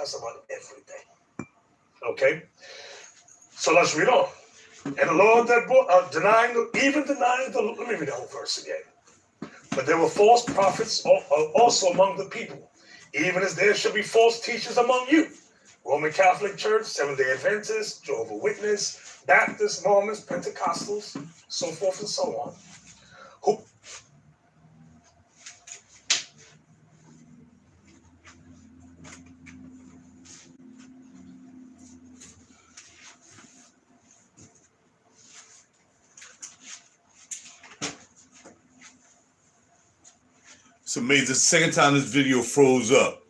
just about everything. Okay? So let's read on. And the Lord that denying the, let me read the whole verse again. But there were false prophets also among the people, even as there shall be false teachers among you. Roman Catholic Church, Seventh-day Adventists, Jehovah's Witness, Baptists, Mormons, Pentecostals, so forth and so on. Who It's amazing. The second time this video froze up.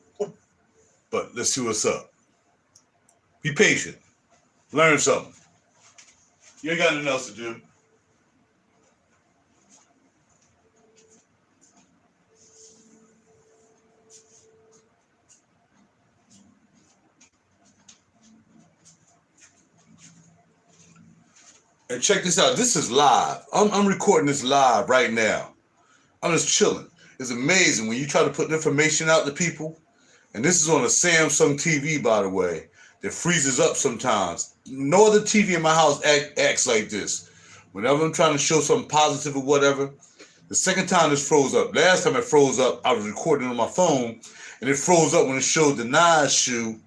But let's see what's up. Be patient. Learn something. You ain't got nothing else to do. And check this out. This is live. I'm recording this live right now. I'm just chilling. It's amazing when you try to put information out to people. And this is on a Samsung TV, by the way, that freezes up sometimes. No other TV in my house acts like this. Whenever I'm trying to show something positive or whatever, the second time this froze up. Last time it froze up, I was recording on my phone, and it froze up when it showed the Nas shoe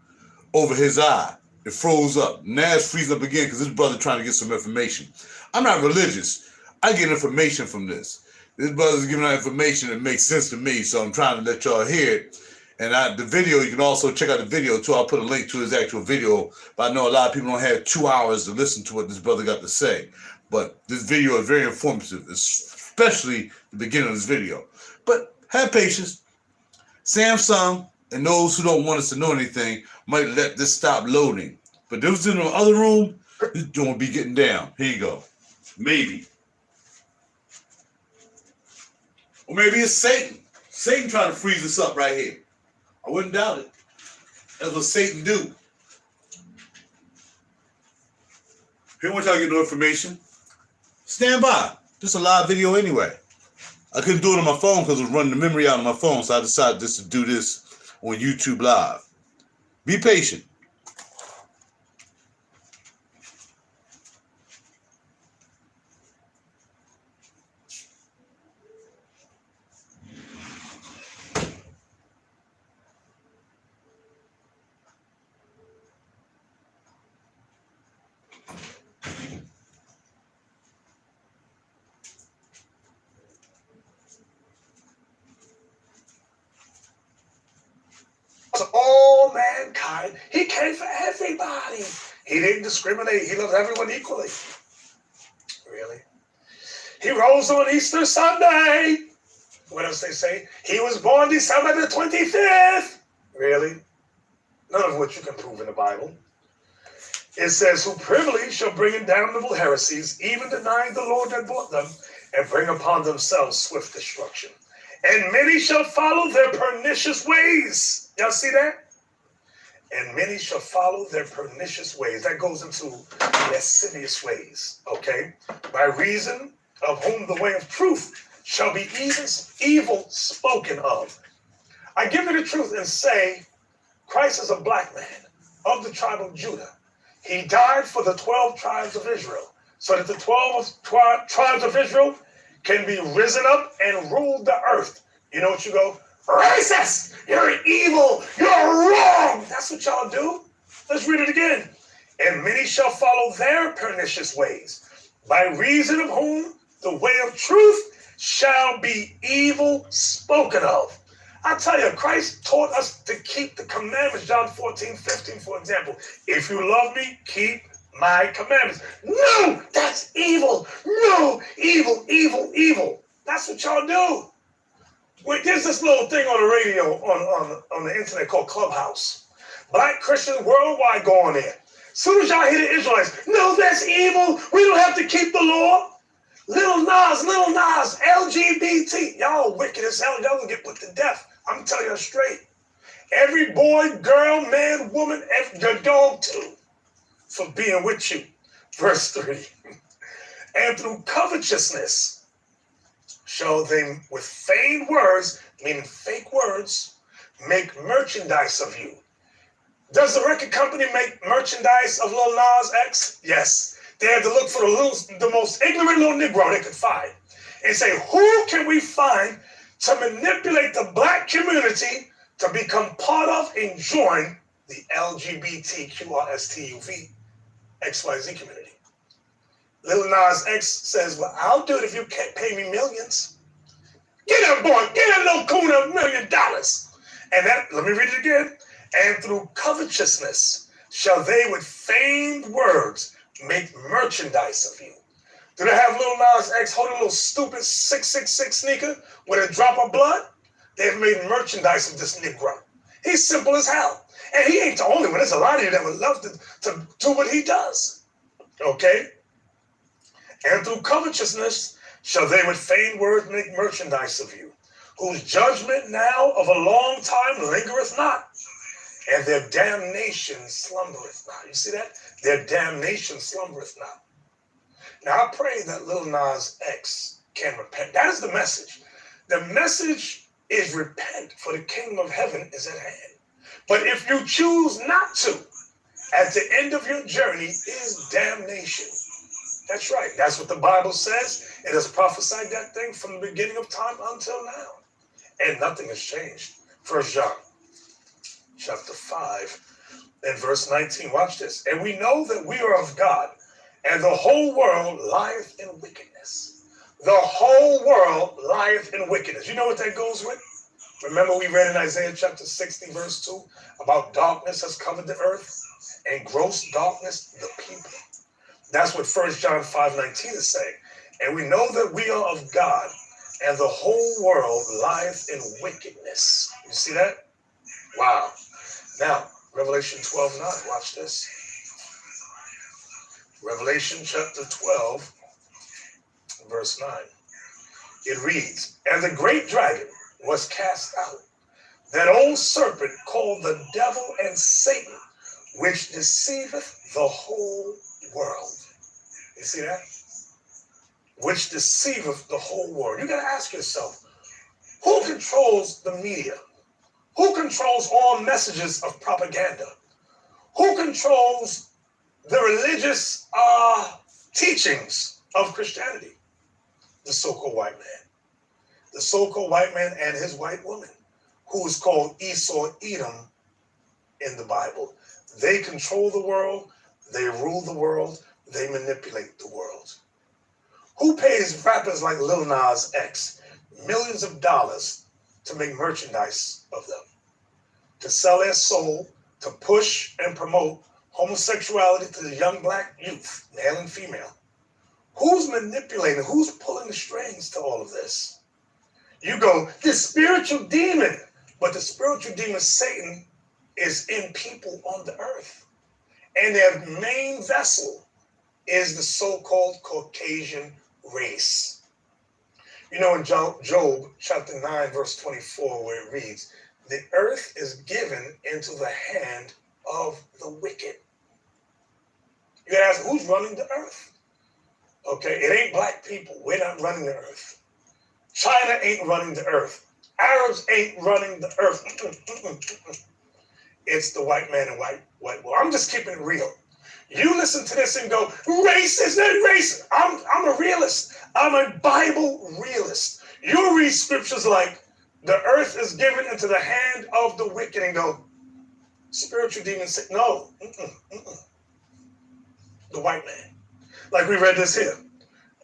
over his eye. It froze up. Now it's freezing up again because this brother trying to get some information. I'm not religious. I get information from this. This brother's giving out information that makes sense to me, so I'm trying to let y'all hear it. And the video, you can also check out the video too. I'll put a link to his actual video. But I know a lot of people don't have 2 hours to listen to what this brother got to say. But this video is very informative, especially the beginning of this video. But have patience. Samsung and those who don't want us to know anything might let this stop loading. But if it was in the other room, this joint will be getting down. Here you go. Maybe. Or maybe it's Satan. Satan trying to freeze us up right here. I wouldn't doubt it. That's what Satan do. If you want y'all to get no information, stand by. This is a live video anyway. I couldn't do it on my phone because it was running the memory out on my phone, so I decided just to do this on YouTube Live. Be patient. To all mankind, he came for everybody. He didn't discriminate. He loved everyone equally. Really? He rose on Easter Sunday. What else they say? He was born December the 25th. Really? None of which you can prove in the Bible. It says, who privily shall bring in damnable heresies, even denying the Lord that bought them, and bring upon themselves swift destruction. And many shall follow their pernicious ways. Y'all see that? And many shall follow their pernicious ways. That goes into lascivious ways, okay? By reason of whom the way of truth shall be evil spoken of. I give you the truth and say, Christ is a black man of the tribe of Judah. He died for the 12 tribes of Israel, so that the 12 tribes of Israel can be risen up and rule the earth. You know what you go? Racist! You're evil! You're wrong! That's what y'all do. Let's read it again. And many shall follow their pernicious ways, by reason of whom the way of truth shall be evil spoken of. I tell you, Christ taught us to keep the commandments. John 14:15, for example. If you love me, keep my commandments. No, that's evil. No, evil, evil, evil. That's what y'all do. Wait, there's this little thing on the radio, on the internet called Clubhouse. Black Christians worldwide go on there. As soon as y'all hear the Israelites, no, that's evil. We don't have to keep the law. Little Nas, LGBT. Y'all wicked as hell. Y'all gonna get put to death. I'm telling you straight. Every boy, girl, man, woman, your dog too, for being with you. Verse 3. And through covetousness shall they with feigned words, meaning fake words, make merchandise of you. Does the record company make merchandise of Lil Nas X? Yes. They had to look for the most ignorant little Negro they could find and say, who can we find to manipulate the black community to become part of and join the LGBTQRSTUV XYZ community? Lil Nas X says, well, I'll do it if you can't pay me millions. Get that boy, get that little coon $1 million. And that, let me read it again. And through covetousness shall they with feigned words make merchandise of you. Do they have Lil Nas X holding a little stupid 666 sneaker with a drop of blood? They've made merchandise of this Negro. He's simple as hell. And he ain't the only one. There's a lot of you that would love to do what he does. Okay? And through covetousness shall they with feigned words make merchandise of you, whose judgment now of a long time lingereth not, and their damnation slumbereth not. You see that? Their damnation slumbereth not. Now I pray that Lil Nas X can repent. That is the message. The message is repent, for the kingdom of heaven is at hand. But if you choose not to, at the end of your journey is damnation. That's right. That's what the Bible says. It has prophesied that thing from the beginning of time until now. And nothing has changed. 1 John chapter 5 and verse 19. Watch this. And we know that we are of God, and the whole world lieth in wickedness. The whole world lieth in wickedness. You know what that goes with? Remember we read in Isaiah chapter 60 verse 2 about darkness has covered the earth and gross darkness the people. That's what 1 John 5:19 is saying. And we know that we are of God, and the whole world lieth in wickedness. You see that? Wow. Now, Revelation 12:9. Watch this. Revelation chapter 12, verse 9. It reads, and the great dragon was cast out, that old serpent called the devil and Satan, which deceiveth the whole world. You see that? Which deceiveth the whole world. You got to ask yourself, who controls the media? Who controls all messages of propaganda? Who controls the religious teachings of Christianity? The so-called white man. The so-called white man and his white woman, who is called Esau Edom in the Bible. They control the world. They rule the world. They manipulate the world. Who pays rappers like Lil Nas X millions of dollars to make merchandise of them, to sell their soul, to push and promote homosexuality to the young black youth, male and female? Who's manipulating? Who's pulling the strings to all of this? You go, the spiritual demon, but the spiritual demon, Satan, is in people on the earth. And their main vessel is the so-called Caucasian race. You know, in Job chapter 9, verse 24, where it reads, the earth is given into the hand of the wicked. You gotta ask, who's running the earth? Okay, it ain't black people. We're not running the earth. China ain't running the earth. Arabs ain't running the earth. It's the white man and white. Well, I'm just keeping it real. You listen to this and go, racist and racist. I'm a realist. I'm a Bible realist. You read scriptures like the earth is given into the hand of the wicked and go, spiritual demons say, no, the white man. Like we read this here.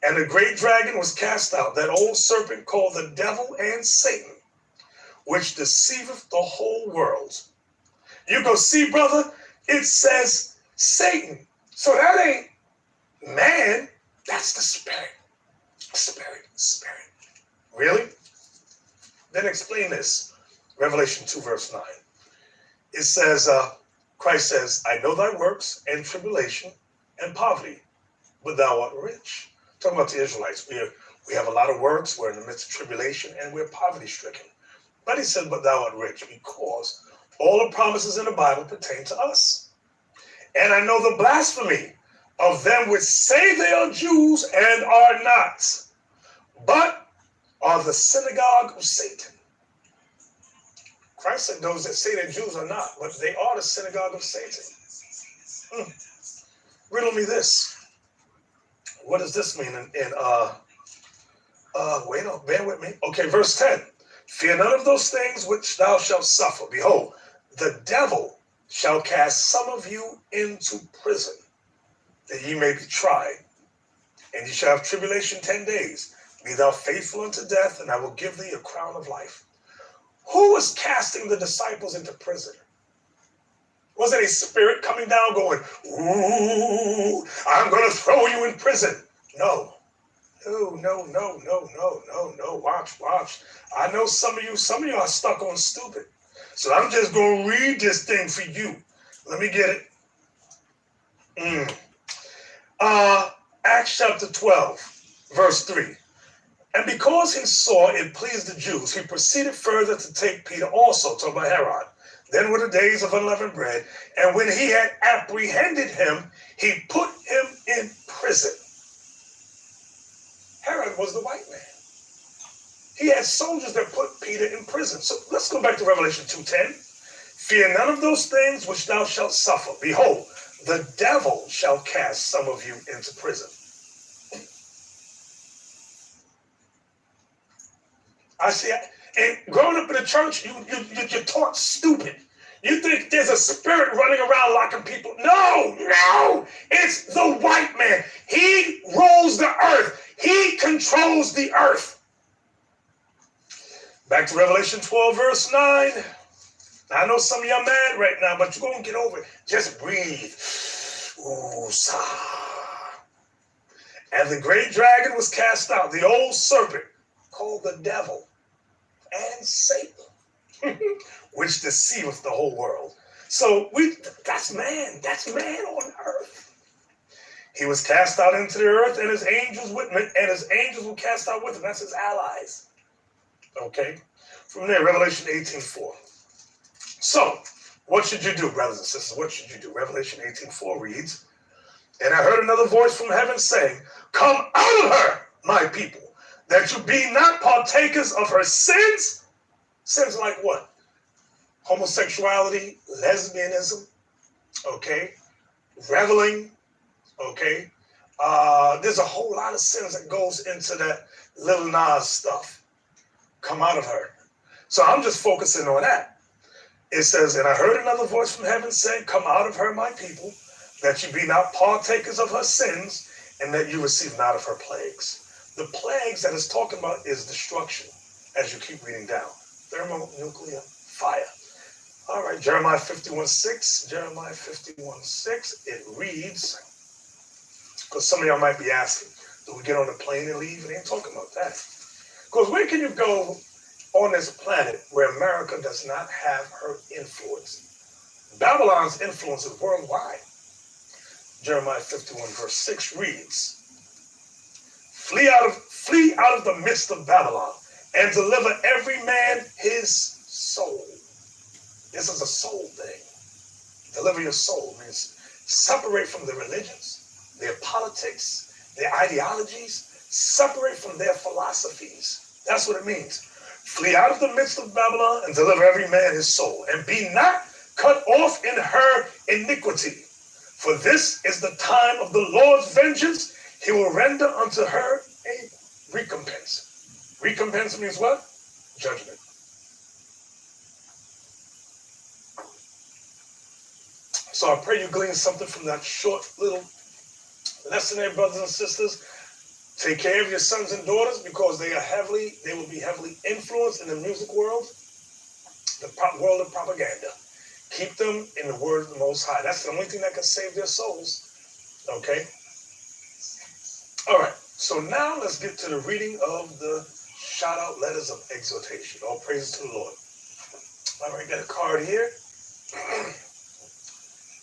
And the great dragon was cast out, that old serpent called the devil and Satan, which deceiveth the whole world. You go, see, brother, it says Satan. So that ain't man, that's the spirit. Spirit. Really? Then explain this. Revelation 2, verse 9. It says, Christ says, I know thy works and tribulation and poverty, but thou art rich. Talking about the Israelites. We have a lot of works. We're in the midst of tribulation and we're poverty stricken. But he said, but thou art rich, because all the promises in the Bible pertain to us. And I know the blasphemy of them which say they are Jews and are not, but are the synagogue of Satan. Christ said those that say they're Jews are not, but they are the synagogue of Satan. Riddle me this. What does this mean wait on, bear with me. Okay, verse 10. Fear none of those things which thou shalt suffer. Behold, the devil shall cast some of you into prison, that ye may be tried. And ye shall have tribulation 10 days. Be thou faithful unto death, and I will give thee a crown of life. Who was casting the disciples into prison? Was it a spirit coming down going, ooh, I'm going to throw you in prison? No. No. Watch. I know some of you are stuck on stupid. So I'm just going to read this thing for you. Let me get it. Acts chapter 12, verse 3. And because he saw it pleased the Jews, he proceeded further to take Peter also to Herod. Then were the days of unleavened bread. And when he had apprehended him, he put him in prison. Herod was the white man. He had soldiers that put Peter in prison. So let's go back to Revelation 2:10. Fear none of those things which thou shalt suffer. Behold, the devil shall cast some of you into prison. I see, and growing up in the church, you're taught stupid. You think there's a spirit running around locking people. No, it's the white man. He rules the earth. He controls the earth. Back to Revelation 12, verse 9. I know some of y'all mad right now, but you're going to get over it. Just breathe. Ooh, sigh. And the great dragon was cast out, the old serpent, called the devil and Satan, which deceiveth the whole world. So that's man on earth. He was cast out into the earth, and his angels with him, and his angels were cast out with him. That's his allies. Okay? From there, Revelation 18:4. So, what should you do, brothers and sisters? What should you do? Revelation 18:4 reads, and I heard another voice from heaven saying, come out of her, my people, that you be not partakers of her sins. Sins like what? Homosexuality, lesbianism, okay? Reveling, okay? There's a whole lot of sins that goes into that Lil Nas stuff. Come out of her. So I'm just focusing on that. It says, and I heard another voice from heaven saying, come out of her, my people, that you be not partakers of her sins, and that you receive not of her plagues. The plagues that it's talking about is destruction, as you keep reading down. Thermonuclear fire. All right, Jeremiah 51:6. Jeremiah 51:6. It reads, because some of y'all might be asking, do we get on a plane and leave? It ain't talking about that. Because where can you go on this planet where America does not have her influence? Babylon's influence is worldwide. Jeremiah 51:6 reads, Flee out of the midst of Babylon, and deliver every man his soul. This is a soul thing. Deliver your soul means separate from the religions, their politics, their ideologies, separate from their philosophies. That's what it means. Flee out of the midst of Babylon and deliver every man his soul, and be not cut off in her iniquity. For this is the time of the Lord's vengeance. He will render unto her a recompense. Recompense means what? Judgment. So I pray you glean something from that short little lesson there, brothers and sisters. Take care of your sons and daughters, because they will be heavily influenced in the music world, the world of propaganda. Keep them in the word of the Most High. That's the only thing that can save their souls. Okay? All right. So now let's get to the reading of the shout-out letters of exhortation. All praises to the Lord. All right, got a card here.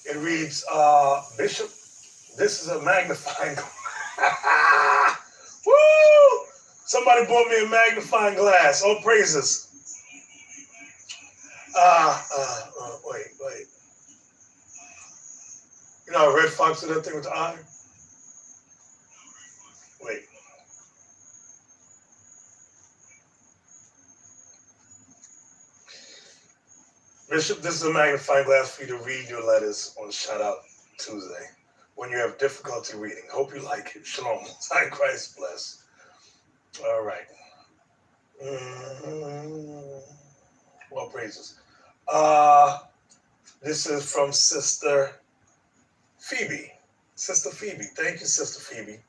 It reads, Bishop, this is a magnifying glass. Woo! Somebody bought me a magnifying glass. All praises. Wait. You know how Red Fox did that thing with the eye? Wait. Bishop, this is a magnifying glass for you to read your letters on Shout Out Tuesday when you have difficulty reading. Hope you like it. Shalom. Hi, Christ bless. All right. Well, praises. This is from Sister Phoebe. Sister Phoebe. Thank you, Sister Phoebe.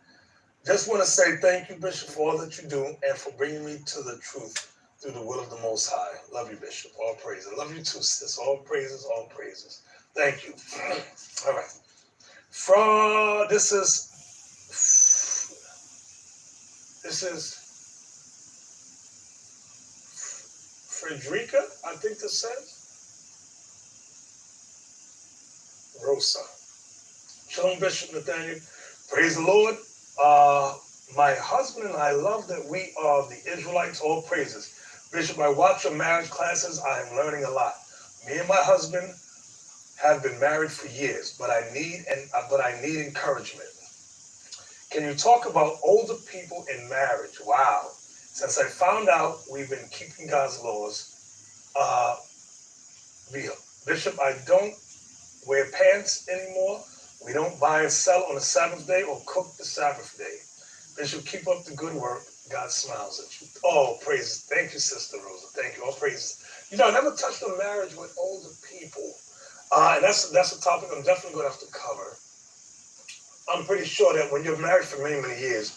Just want to say thank you, Bishop, for all that you do and for bringing me to the truth through the will of the Most High. Love you, Bishop. All praises. Love you too, sis. All praises, all praises. Thank you. All right. This is Frederica, I think this says. Rosa. Shalom, Bishop Nathaniel. Praise the Lord. My husband and I love that we are the Israelites. All praises. Bishop, I watch your marriage classes. I am learning a lot. Me and my husband have been married for years, but I need encouragement. Can you talk about older people in marriage? Wow. Since I found out we've been keeping God's laws, Bishop, I don't wear pants anymore. We don't buy and sell on the Sabbath day or cook the Sabbath day. Bishop, keep up the good work. God smiles at you. Oh, praises. Thank you, Sister Rosa. Thank you. All praises. You know, I never touched on marriage with older people. And that's a topic I'm definitely going to have to cover. I'm pretty sure that when you're married for many, many years,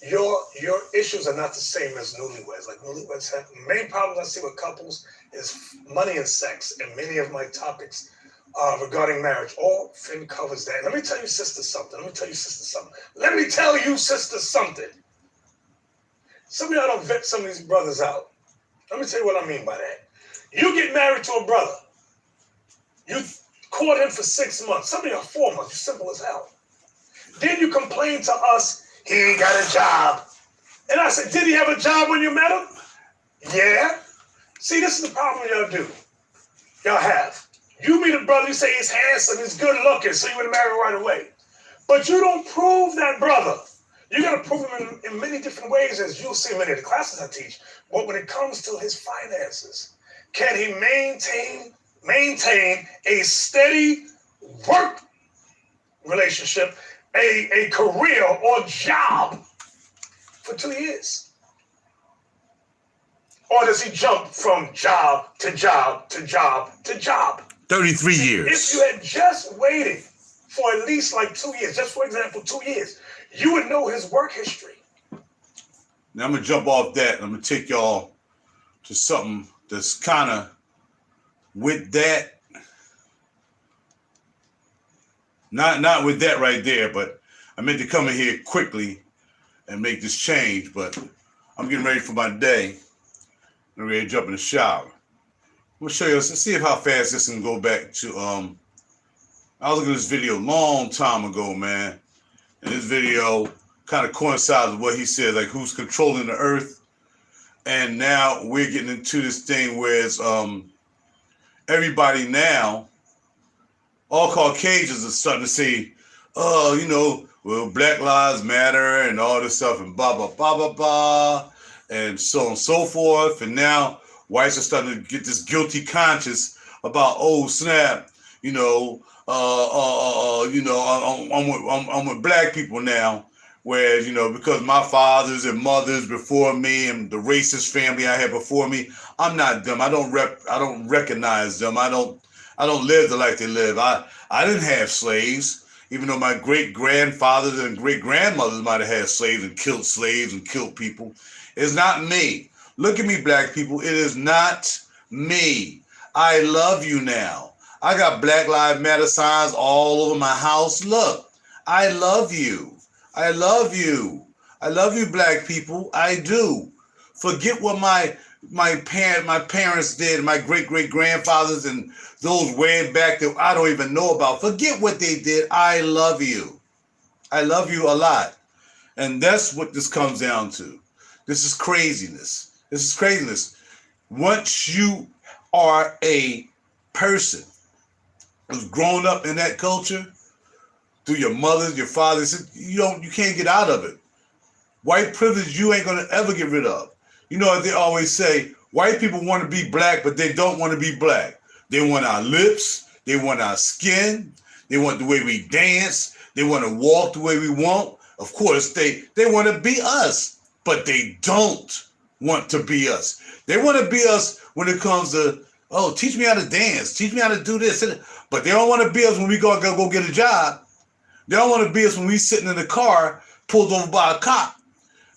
your issues are not the same as newlyweds. Like newlyweds have, main problems I see with couples is money and sex. And many of my topics regarding marriage, all Finn covers that. Let me tell you, sister, something. Some of y'all don't vet some of these brothers out. Let me tell you what I mean by that. You get married to a brother. You court him for 6 months. Some of y'all 4 months. You're simple as hell. Then you complain to us, he ain't got a job. And I said, did he have a job when you met him? Yeah. See, this is the problem y'all do. Y'all have. You meet a brother, you say he's handsome, he's good looking, so you would marry right away. But you don't prove that brother. You got to prove him in many different ways, as you'll see in many of the classes I teach. But when it comes to his finances, can he maintain a steady work relationship, a career or job for 2 years? Or does he jump from job to job to job to job? 33 years. If you had just waited for at least like 2 years, just for example, 2 years, you would know his work history. Now I'm going to jump off that and I'm going to take y'all to something that's kind of with that. Not with that right there, but I meant to come in here quickly and make this change, but I'm getting ready for my day. I'm ready to jump in the shower. I'm going to show you, let's see how fast this can go back to, I was looking at this video a long time ago, man. And this video kind of coincides with what he said, like who's controlling the earth. And now we're getting into this thing where it's everybody now, all Caucasians are starting to say, oh, you know, well, Black Lives Matter and all this stuff and blah, blah, blah, blah, blah, and so on and so forth. And now whites are starting to get this guilty conscience about, oh, snap, you know, I'm with black people now, whereas, you know, because my fathers and mothers before me and the racist family I had before me, I'm not them. I don't recognize them. I don't live the life they live. I didn't have slaves, even though my great grandfathers and great grandmothers might have had slaves and killed people. It's not me. Look at me, black people. It is not me. I love you now. I got Black Lives Matter signs all over my house. Look, I love you. I love you. I love you, black people. I do. Forget what my parents did, my great-great-grandfathers and those way back that I don't even know about. Forget what they did. I love you. I love you a lot. And that's what this comes down to. This is craziness. This is craziness. Once you are a person who's grown up in that culture, through your mothers, your fathers, you can't get out of it. White privilege, you ain't gonna ever get rid of. You know what they always say, white people want to be black, but they don't want to be black. They want our lips. They want our skin. They want the way we dance. They want to walk the way we want. Of course, they want to be us, but they don't want to be us. They want to be us when it comes to, oh, teach me how to dance. Teach me how to do this. But they don't want to be us when we go get a job. They don't want to be us when we sitting in the car pulled over by a cop.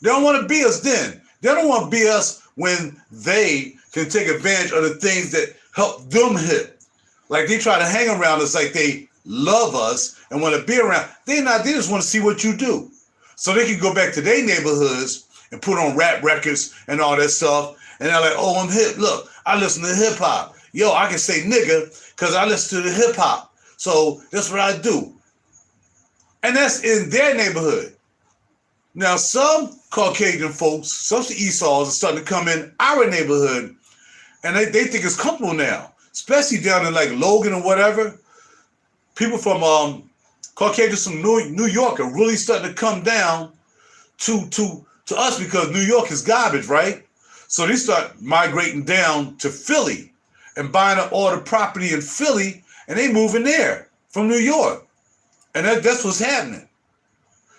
They don't want to be us then. They don't want to be us when they can take advantage of the things that help them hit. Like they try to hang around us like they love us and want to be around. They just want to see what you do. So they can go back to their neighborhoods and put on rap records and all that stuff. And they're like, oh, I'm hip. Look, I listen to hip hop. Yo, I can say nigga because I listen to the hip hop. So that's what I do. And that's in their neighborhood. Now, some Caucasian folks, some Esau's are starting to come in our neighborhood, and they think it's comfortable now, especially down in like Logan or whatever. People from Caucasians from New York are really starting to come down to us because New York is garbage, right? So they start migrating down to Philly and buying up all the property in Philly, and they moving there from New York. And that's what's happening.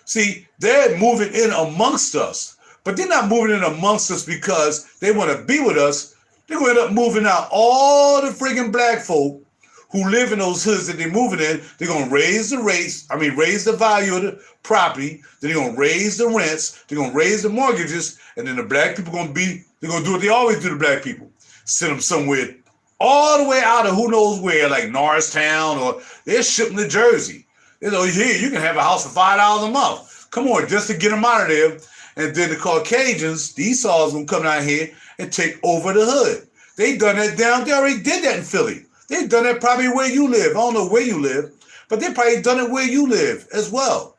See, they're moving in amongst us, but they're not moving in amongst us because they want to be with us. They're going to end up moving out all the friggin' black folk who live in those hoods that they're moving in. They're going to raise the value of the property. Then they're going to raise the rents. They're going to raise the mortgages. And then the black people they're going to do what they always do to black people. Send them somewhere all the way out of who knows where, like Norristown, or they're shipping to Jersey. You know, here, you can have a house for $5 a month. Come on, just to get them out of there. And then the Caucasians, the Esau's gonna come down here and take over the hood. They done that down there. They already did that in Philly. They've done that probably where you live. I don't know where you live, but they probably done it where you live as well.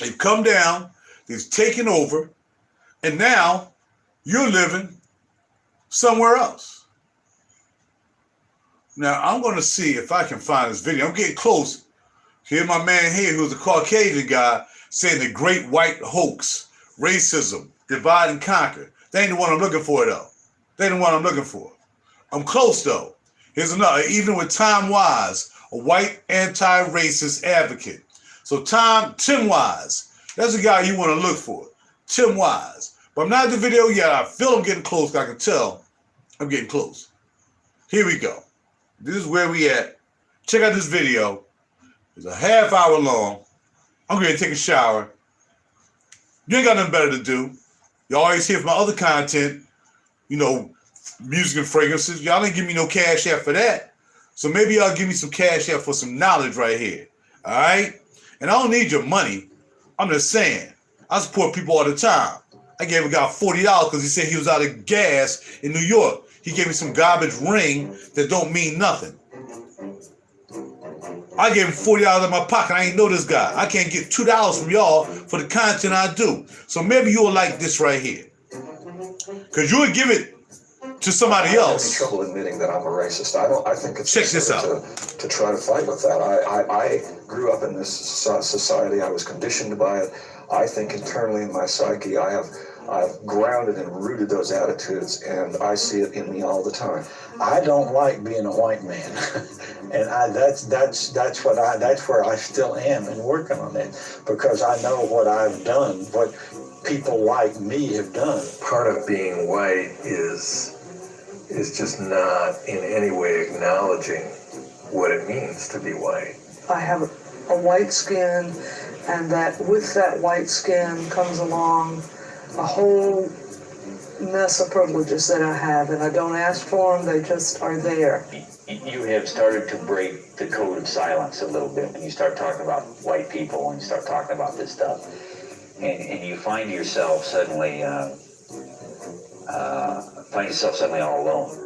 They've come down, they've taken over, and now you're living somewhere else. Now, I'm gonna see if I can find this video. I'm getting close. Here's my man here, who's a Caucasian guy, saying the great white hoax, racism, divide and conquer. They ain't the one I'm looking for, though. They ain't the one I'm looking for. I'm close, though. Here's another, even with Tom Wise, a white anti-racist advocate. So Tim Wise, that's the guy you want to look for. Tim Wise. But I'm not in the video yet. I feel I'm getting close. I can tell I'm getting close. Here we go. This is where we at. Check out this video. It's a half hour long. I'm going to take a shower. You ain't got nothing better to do. You always hear from my other content, you know, music and fragrances. Y'all ain't give me no cash app for that. So maybe y'all give me some cash app for some knowledge right here. All right? And I don't need your money. I'm just saying. I support people all the time. I gave a guy $40 because he said he was out of gas in New York. He gave me some garbage ring that don't mean nothing. I gave him $40 out of my pocket. I ain't know this guy. I can't get $2 from y'all for the content I do. So maybe you'll like this right here. Because you would give it to somebody else. I have any trouble admitting that I'm a racist. I think it's check this out. To try to fight with that. I grew up in this society. I was conditioned by it. I think internally in my psyche, I've grounded and rooted those attitudes, and I see it in me all the time. I don't like being a white man, and that's where I still am and working on it, because I know what I've done, what people like me have done. Part of being white is just not in any way acknowledging what it means to be white. I have a white skin, and that with that white skin comes along a whole mess of privileges that I have, and I don't ask for them, they just are there. You have started to break the code of silence a little bit when you start talking about white people and you start talking about this stuff. And you find yourself suddenly all alone.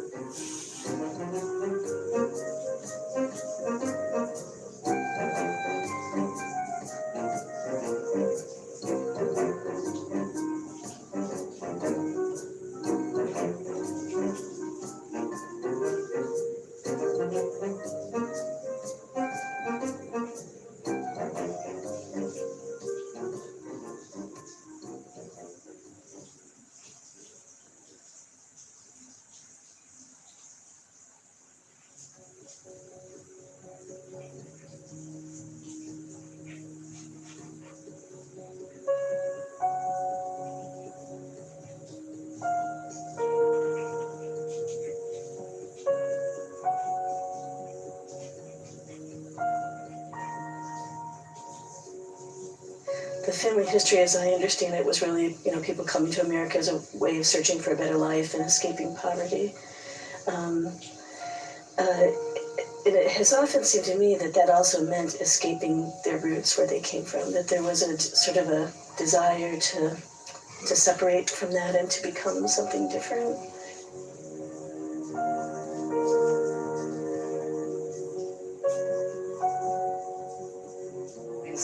the family history, as I understand it, was really, people coming to America as a way of searching for a better life and escaping poverty. It has often seemed to me that also meant escaping their roots, where they came from, that there was a sort of a desire to separate from that and to become something different.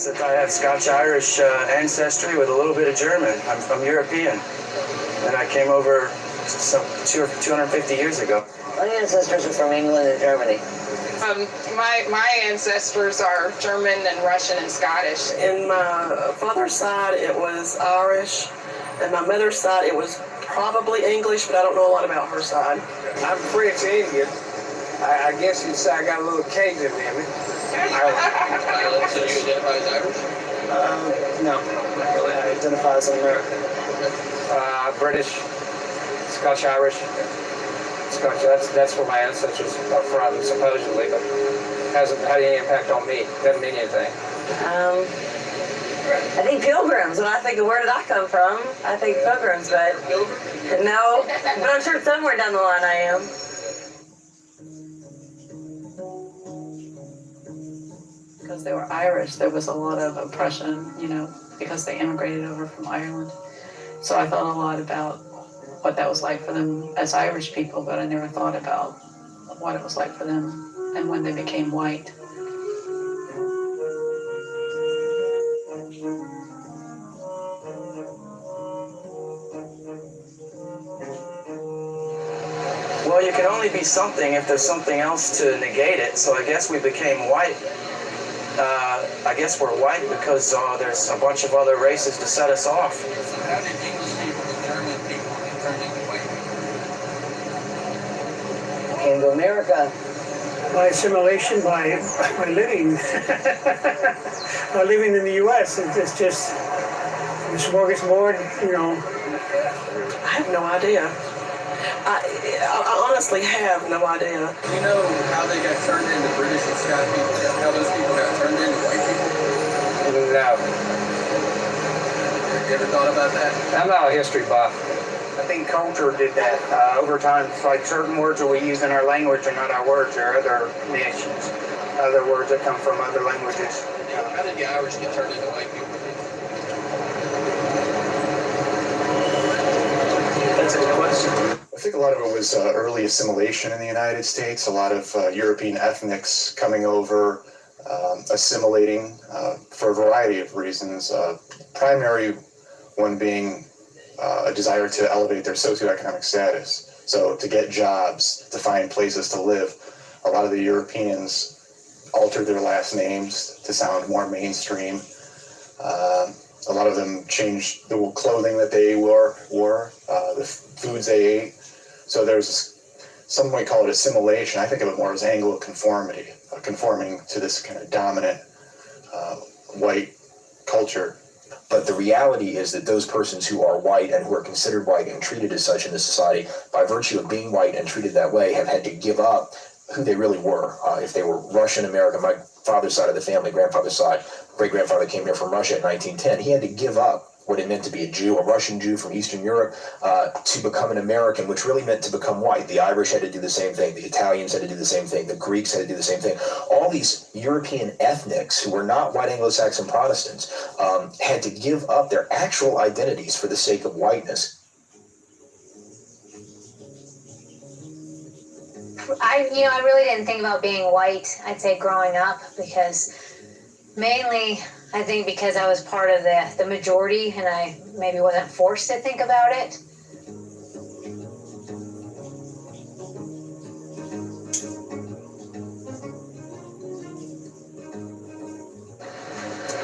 That I have Scotch-Irish ancestry with a little bit of German. I'm European, and I came over 250 years ago. My ancestors are from England and Germany. My ancestors are German and Russian and Scottish. In my father's side, it was Irish, and my mother's side, it was probably English, but I don't know a lot about her side. I'm French Indian. I guess you'd say I got a little Cajun in me. So you identify as Irish? No, not really. I identify as an American. British, Scotch-Irish. Scotch, that's where my ancestors are from, supposedly, but hasn't had any impact on me. Doesn't mean anything. I think pilgrims. When I think of where did I come from, I think pilgrims, but no. But I'm sure somewhere down the line I am. Because they were Irish, there was a lot of oppression, because they immigrated over from Ireland. So I thought a lot about what that was like for them as Irish people, but I never thought about what it was like for them and when they became white. Well, you can only be something if there's something else to negate it, so I guess we became white. I guess we're white because there's a bunch of other races to set us off. So how did English people and German people turn into white people? Came to America. By assimilation, by living, by living in the U.S. It's just the smorgasbord, I have no idea. I honestly have no idea. Do you know how they got turned into British and Scottish people? How those people got turned into white people? No. You ever thought about that? I'm not a history buff. I think culture did that over time. It's like certain words that we use in our language are not our words, they're other nations. Other words that come from other languages. How did the Irish get turned into white people? That's a good question. I think a lot of it was early assimilation in the United States, a lot of European ethnics coming over, assimilating for a variety of reasons. Primary one being a desire to elevate their socioeconomic status. So to get jobs, to find places to live, a lot of the Europeans altered their last names to sound more mainstream. A lot of them changed the clothing that they wore, the foods they ate. So there's some might call it assimilation. I think of it more as Anglo-conformity, conforming to this kind of dominant white culture. But the reality is that those persons who are white and who are considered white and treated as such in this society, by virtue of being white and treated that way, have had to give up who they really were. If they were Russian American, my father's side of the family, grandfather's side, great-grandfather came here from Russia in 1910. He had to give up what it meant to be a Jew, a Russian Jew from Eastern Europe, to become an American, which really meant to become white. The Irish had to do the same thing. The Italians had to do the same thing. The Greeks had to do the same thing. All these European ethnics who were not white Anglo-Saxon Protestants had to give up their actual identities for the sake of whiteness. I really didn't think about being white, I'd say, growing up, because mainly I think because I was part of the majority and I maybe wasn't forced to think about it.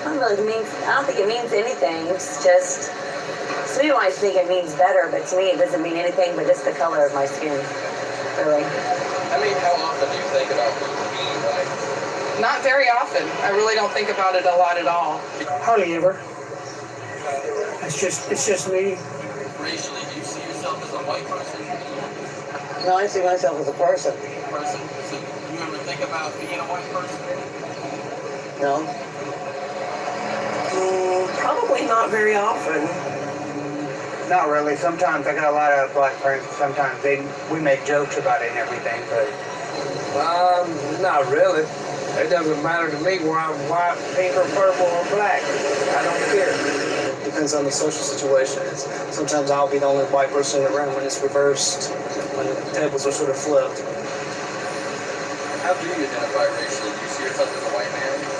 I don't think it means anything. It's just, some people might think it means better, but to me it doesn't mean anything but just the color of my skin, really. How often do you think about being white? Not very often. I really don't think about it a lot at all. Hardly ever. It's just me. Racially, do you see yourself as a white person? No, I see myself as a person. So do you ever think about being a white person? No. Probably Really not very often. Not really. Sometimes I got a lot of black friends. Sometimes we make jokes about it and everything, but not really. It doesn't matter to me whether I'm white, pink, or purple, or black. I don't care. Depends on the social situation. Sometimes I'll be the only white person in the room when it's reversed, when the tables are sort of flipped. How do you identify racially? Do you see yourself as a white man?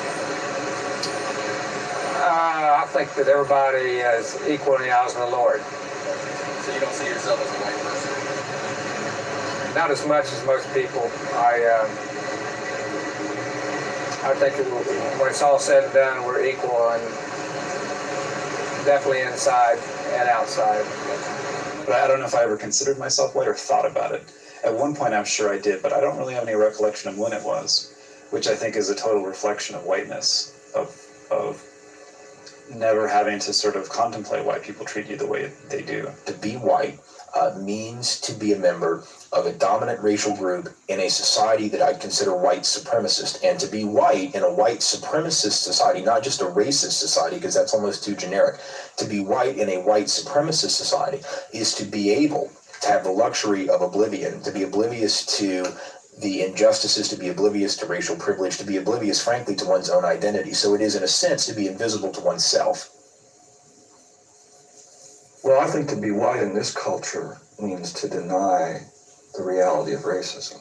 I think that everybody is equal in the eyes of the Lord. So you don't see yourself as a white person? Not as much as most people. I think when it's all said and done, we're equal, and definitely inside and outside. But I don't know if I ever considered myself white or thought about it. At one point, I'm sure I did, but I don't really have any recollection of when it was, which I think is a total reflection of whiteness, of never having to sort of contemplate why people treat you the way they do. To be white means to be a member of a dominant racial group in a society that I'd consider white supremacist. And to be white in a white supremacist society, not just a racist society, because that's almost too generic. To be white in a white supremacist society is to be able to have the luxury of oblivion, to be oblivious to the injustices, to be oblivious to racial privilege, to be oblivious, frankly, to one's own identity. So it is, in a sense, to be invisible to oneself. Well, I think to be white in this culture means to deny the reality of racism.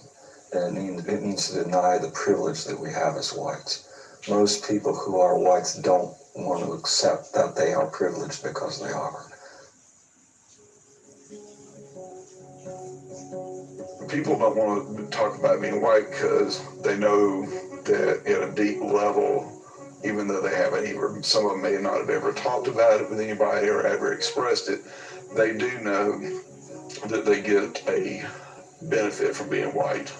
And it means to deny the privilege that we have as whites. Most people who are whites don't want to accept that they are privileged because they are. People don't want to talk about being white because they know that at a deep level, even though they haven't even, some of them may not have ever talked about it with anybody or ever expressed it, they do know that they get a benefit from being white.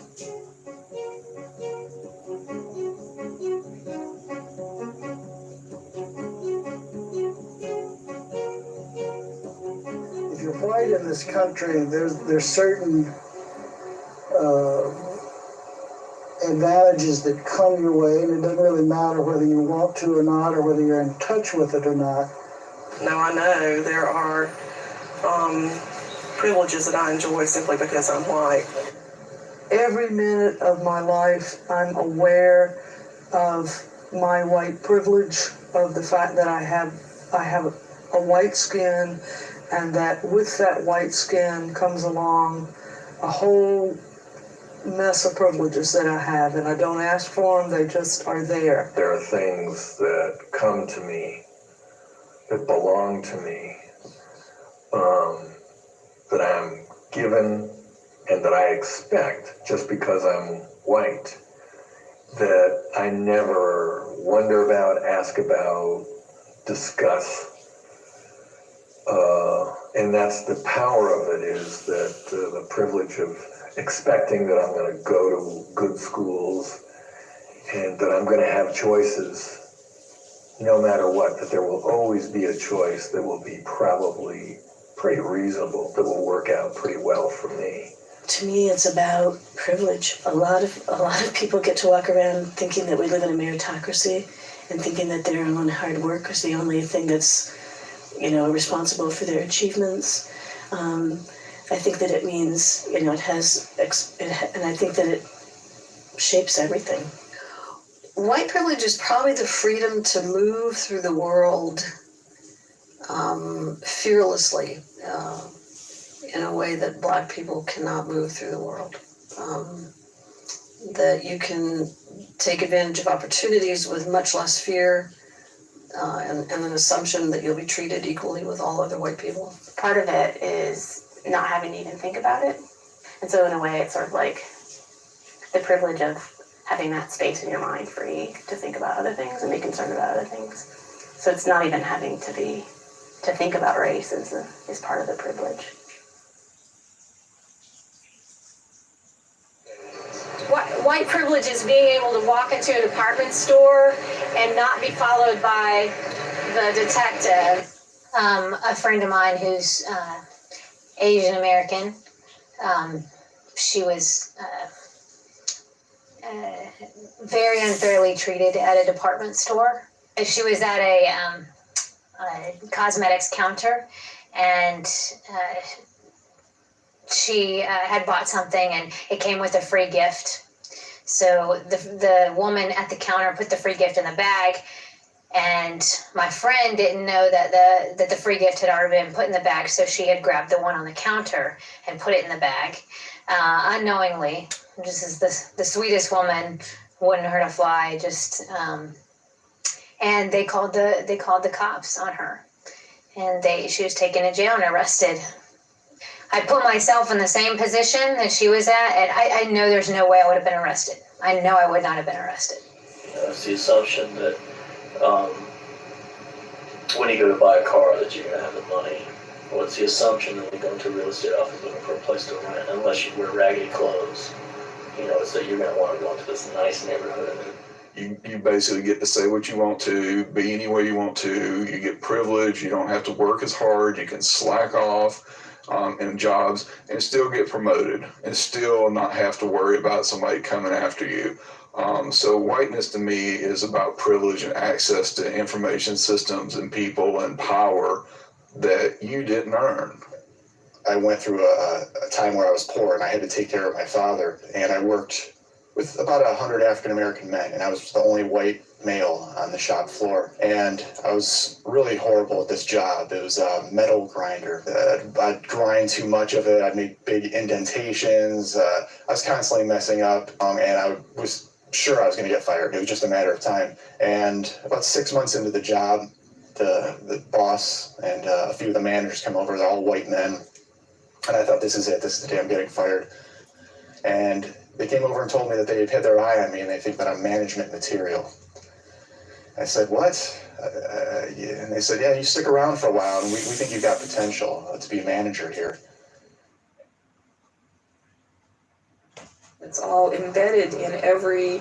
If you're white in this country, there's certain advantages that come your way, and it doesn't really matter whether you want to or not, or whether you're in touch with it or not. Now I know there are privileges that I enjoy simply because I'm white. Every minute of my life, I'm aware of my white privilege, of the fact that I have a white skin, and that with that white skin comes along a whole mess of privileges that I have, and I don't ask for them, they just are there. There are things that come to me, that belong to me, that I'm given and that I expect just because I'm white, that I never wonder about, ask about, discuss. And that's the power of it, is that the privilege of expecting that I'm going to go to good schools and that I'm going to have choices no matter what, that there will always be a choice that will be probably pretty reasonable, that will work out pretty well for me. To me, it's about privilege. A lot of people get to walk around thinking that we live in a meritocracy and thinking that their own hard work is the only thing that's, responsible for their achievements. I think that it means, and I think that it shapes everything. White privilege is probably the freedom to move through the world fearlessly in a way that black people cannot move through the world. That you can take advantage of opportunities with much less fear and an assumption that you'll be treated equally with all other white people. Part of it is not having to even think about it. And so in a way, it's sort of like the privilege of having that space in your mind free to think about other things and be concerned about other things. So it's not even having to think about race is part of the privilege. White privilege is being able to walk into a department store and not be followed by the detective. A friend of mine who's Asian American, she was very unfairly treated at a department store. She was at cosmetics counter, and she had bought something and it came with a free gift. So the woman at the counter put the free gift in the bag, and my friend didn't know that the free gift had already been put in the bag, so she had grabbed the one on the counter and put it in the bag unknowingly. This is the sweetest woman, wouldn't hurt a fly. And they called the cops on her, and she was taken to jail and arrested. I put myself in the same position that she was at, and I know there's no way I would have been arrested. I know I would not have been arrested. It's the assumption that when you go to buy a car that you're going to have the money. Well, it's the assumption that when you go into a real estate office looking for a place to rent, unless you wear raggedy clothes, it's that you're going to want to go into this nice neighborhood. You basically get to say what you want to, be any way you want to. You get privilege. You don't have to work as hard. You can slack off in jobs and still get promoted and still not have to worry about somebody coming after you. So whiteness to me is about privilege and access to information systems and people and power that you didn't earn. I went through a time where I was poor and I had to take care of my father, and I worked with about 100 African American men, and I was the only white male on the shop floor. And I was really horrible at this job. It was a metal grinder. I'd grind too much of it. I'd make big indentations. I was constantly messing up, and I was sure I was going to get fired. It was just a matter of time. And about 6 months into the job, the boss and a few of the managers come over. They're all white men. And I thought, this is it. This is the day I'm getting fired. And they came over and told me that they've had their eye on me and they think that I'm management material. I said, what? And they said, yeah, you stick around for a while and we think you've got potential to be a manager here. It's all embedded in every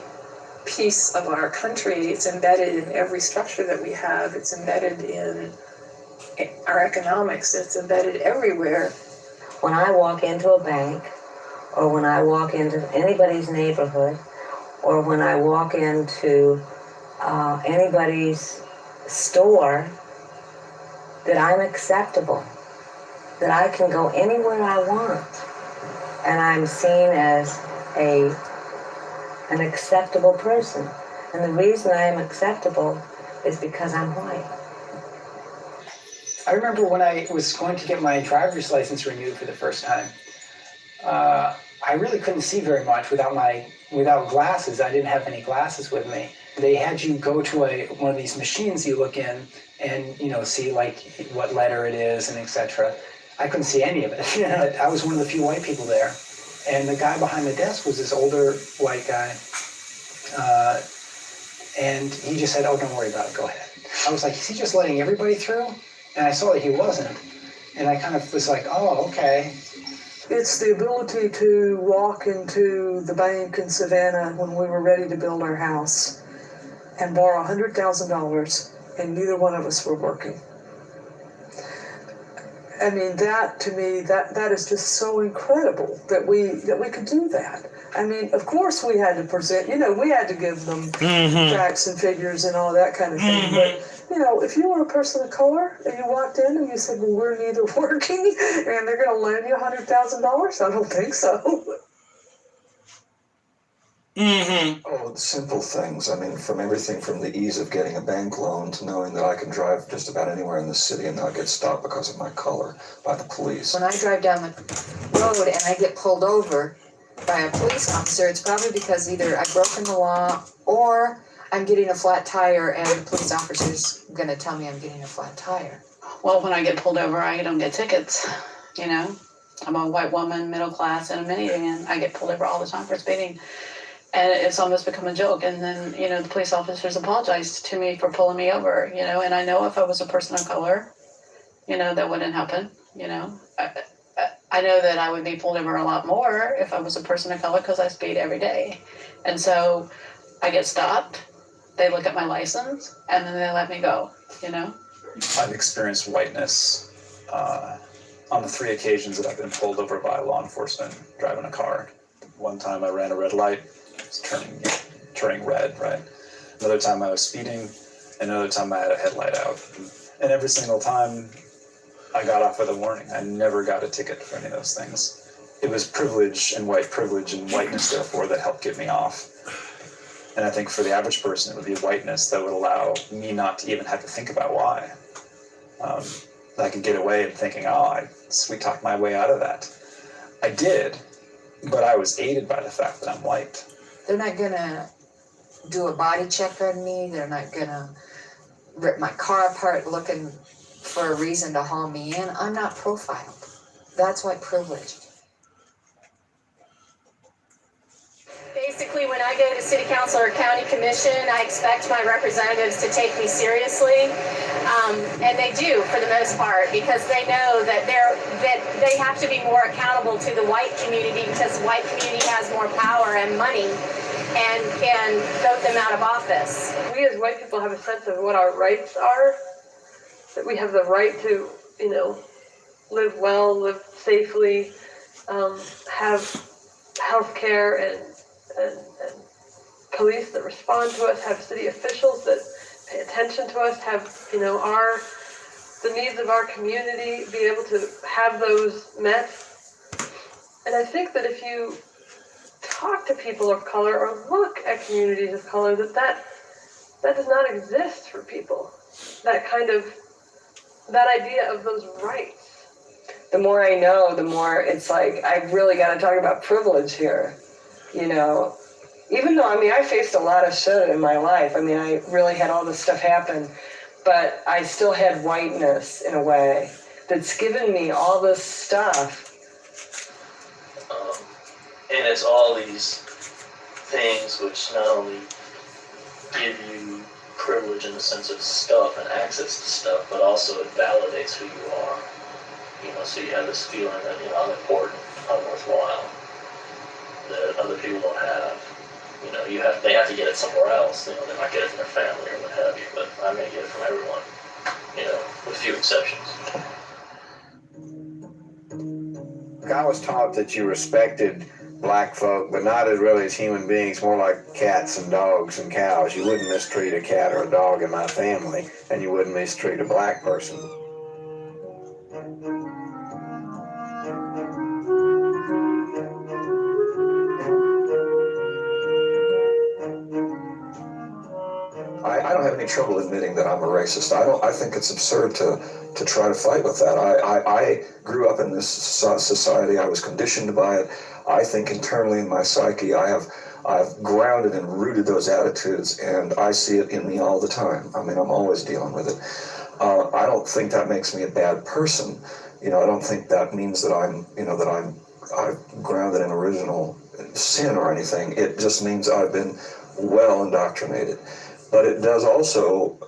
piece of our country. It's embedded in every structure that we have. It's embedded in our economics. It's embedded everywhere. When I walk into a bank, or when I walk into anybody's neighborhood, or when I walk into anybody's store, that I'm acceptable, that I can go anywhere I want, and I'm seen as an acceptable person. And the reason I am acceptable is because I'm white. I remember when I was going to get my driver's license renewed for the first time, I really couldn't see very much without glasses. I didn't have any glasses with me. They had you go to one of these machines you look in and see like what letter it is and etc. I couldn't see any of it. I was one of the few white people there, and the guy behind the desk was this older white guy, and he just said, "Oh, don't worry about it. Go ahead." I was like, "Is he just letting everybody through?" And I saw that he wasn't, and I kind of was like, "Oh, okay." It's the ability to walk into the bank in Savannah when we were ready to build our house and borrow $100,000, and neither one of us were working. I mean, that to me, that is just so incredible that we could do that. I mean, of course we had to present, we had to give them facts and figures and all that kind of thing. But, if you were a person of color and you walked in and you said, well, we're neither working and they're going to lend you $100,000, I don't think so. Oh, simple things. I mean, from everything from the ease of getting a bank loan to knowing that I can drive just about anywhere in the city and not get stopped because of my color by the police. When I drive down the road and I get pulled over by a police officer, it's probably because either I've broken the law or I'm getting a flat tire and the police officer's going to tell me I'm getting a flat tire. Well, when I get pulled over, I don't get tickets, I'm a white woman, middle class, in a minivan. I get pulled over all the time for speeding. And it's almost become a joke. And then, the police officers apologized to me for pulling me over, and I know if I was a person of color, that wouldn't happen, I know that I would be pulled over a lot more if I was a person of color because I speed every day. And so I get stopped, they look at my license, and then they let me go, I've experienced whiteness on the 3 occasions that I've been pulled over by law enforcement driving a car. One time I ran a red light. It's turning red, right? Another time I was speeding, another time I had a headlight out. And every single time I got off with a warning. I never got a ticket for any of those things. It was privilege and whiteness, therefore, that helped get me off. And I think for the average person, it would be whiteness that would allow me not to even have to think about why. I could get away and thinking, I sweet-talked my way out of that. I did, but I was aided by the fact that I'm white. They're not gonna do a body check on me. They're not gonna rip my car apart looking for a reason to haul me in. I'm not profiled. That's white privilege. Basically, when I go to city council or county commission, I expect my representatives to take me seriously, and they do for the most part, because they know that they have to be more accountable to the white community, because the white community has more power and money and can vote them out of office. We as white people have a sense of what our rights are, that we have the right to, live well, live safely, have health care and police that respond to us, have city officials that pay attention to us, have, the needs of our community, be able to have those met. And I think that if you talk to people of color or look at communities of color, that does not exist for people. That idea of those rights. The more I know, the more it's like, I've really got to talk about privilege here. Even though, I faced a lot of shit in my life. I really had all this stuff happen, but I still had whiteness in a way that's given me all this stuff. And it's all these things which not only give you privilege in the sense of stuff and access to stuff, but also it validates who you are. So you have this feeling that, I'm important, I'm worthwhile, that other people don't have. They have to get it somewhere else. They might get it from their family or what have you, but I'm going to get it from everyone, with few exceptions. I was taught that you respected black folk, but not as really as human beings, more like cats and dogs and cows. You wouldn't mistreat a cat or a dog in my family, and you wouldn't mistreat a black person. I don't have any trouble admitting that I'm a racist. I think it's absurd to try to fight with that. I grew up in this society. I was conditioned by it. I think internally in my psyche, I've grounded and rooted those attitudes, and I see it in me all the time. I'm always dealing with it. I don't think that makes me a bad person. I don't think that means that I've grounded in original sin or anything. It just means I've been well indoctrinated. But it does also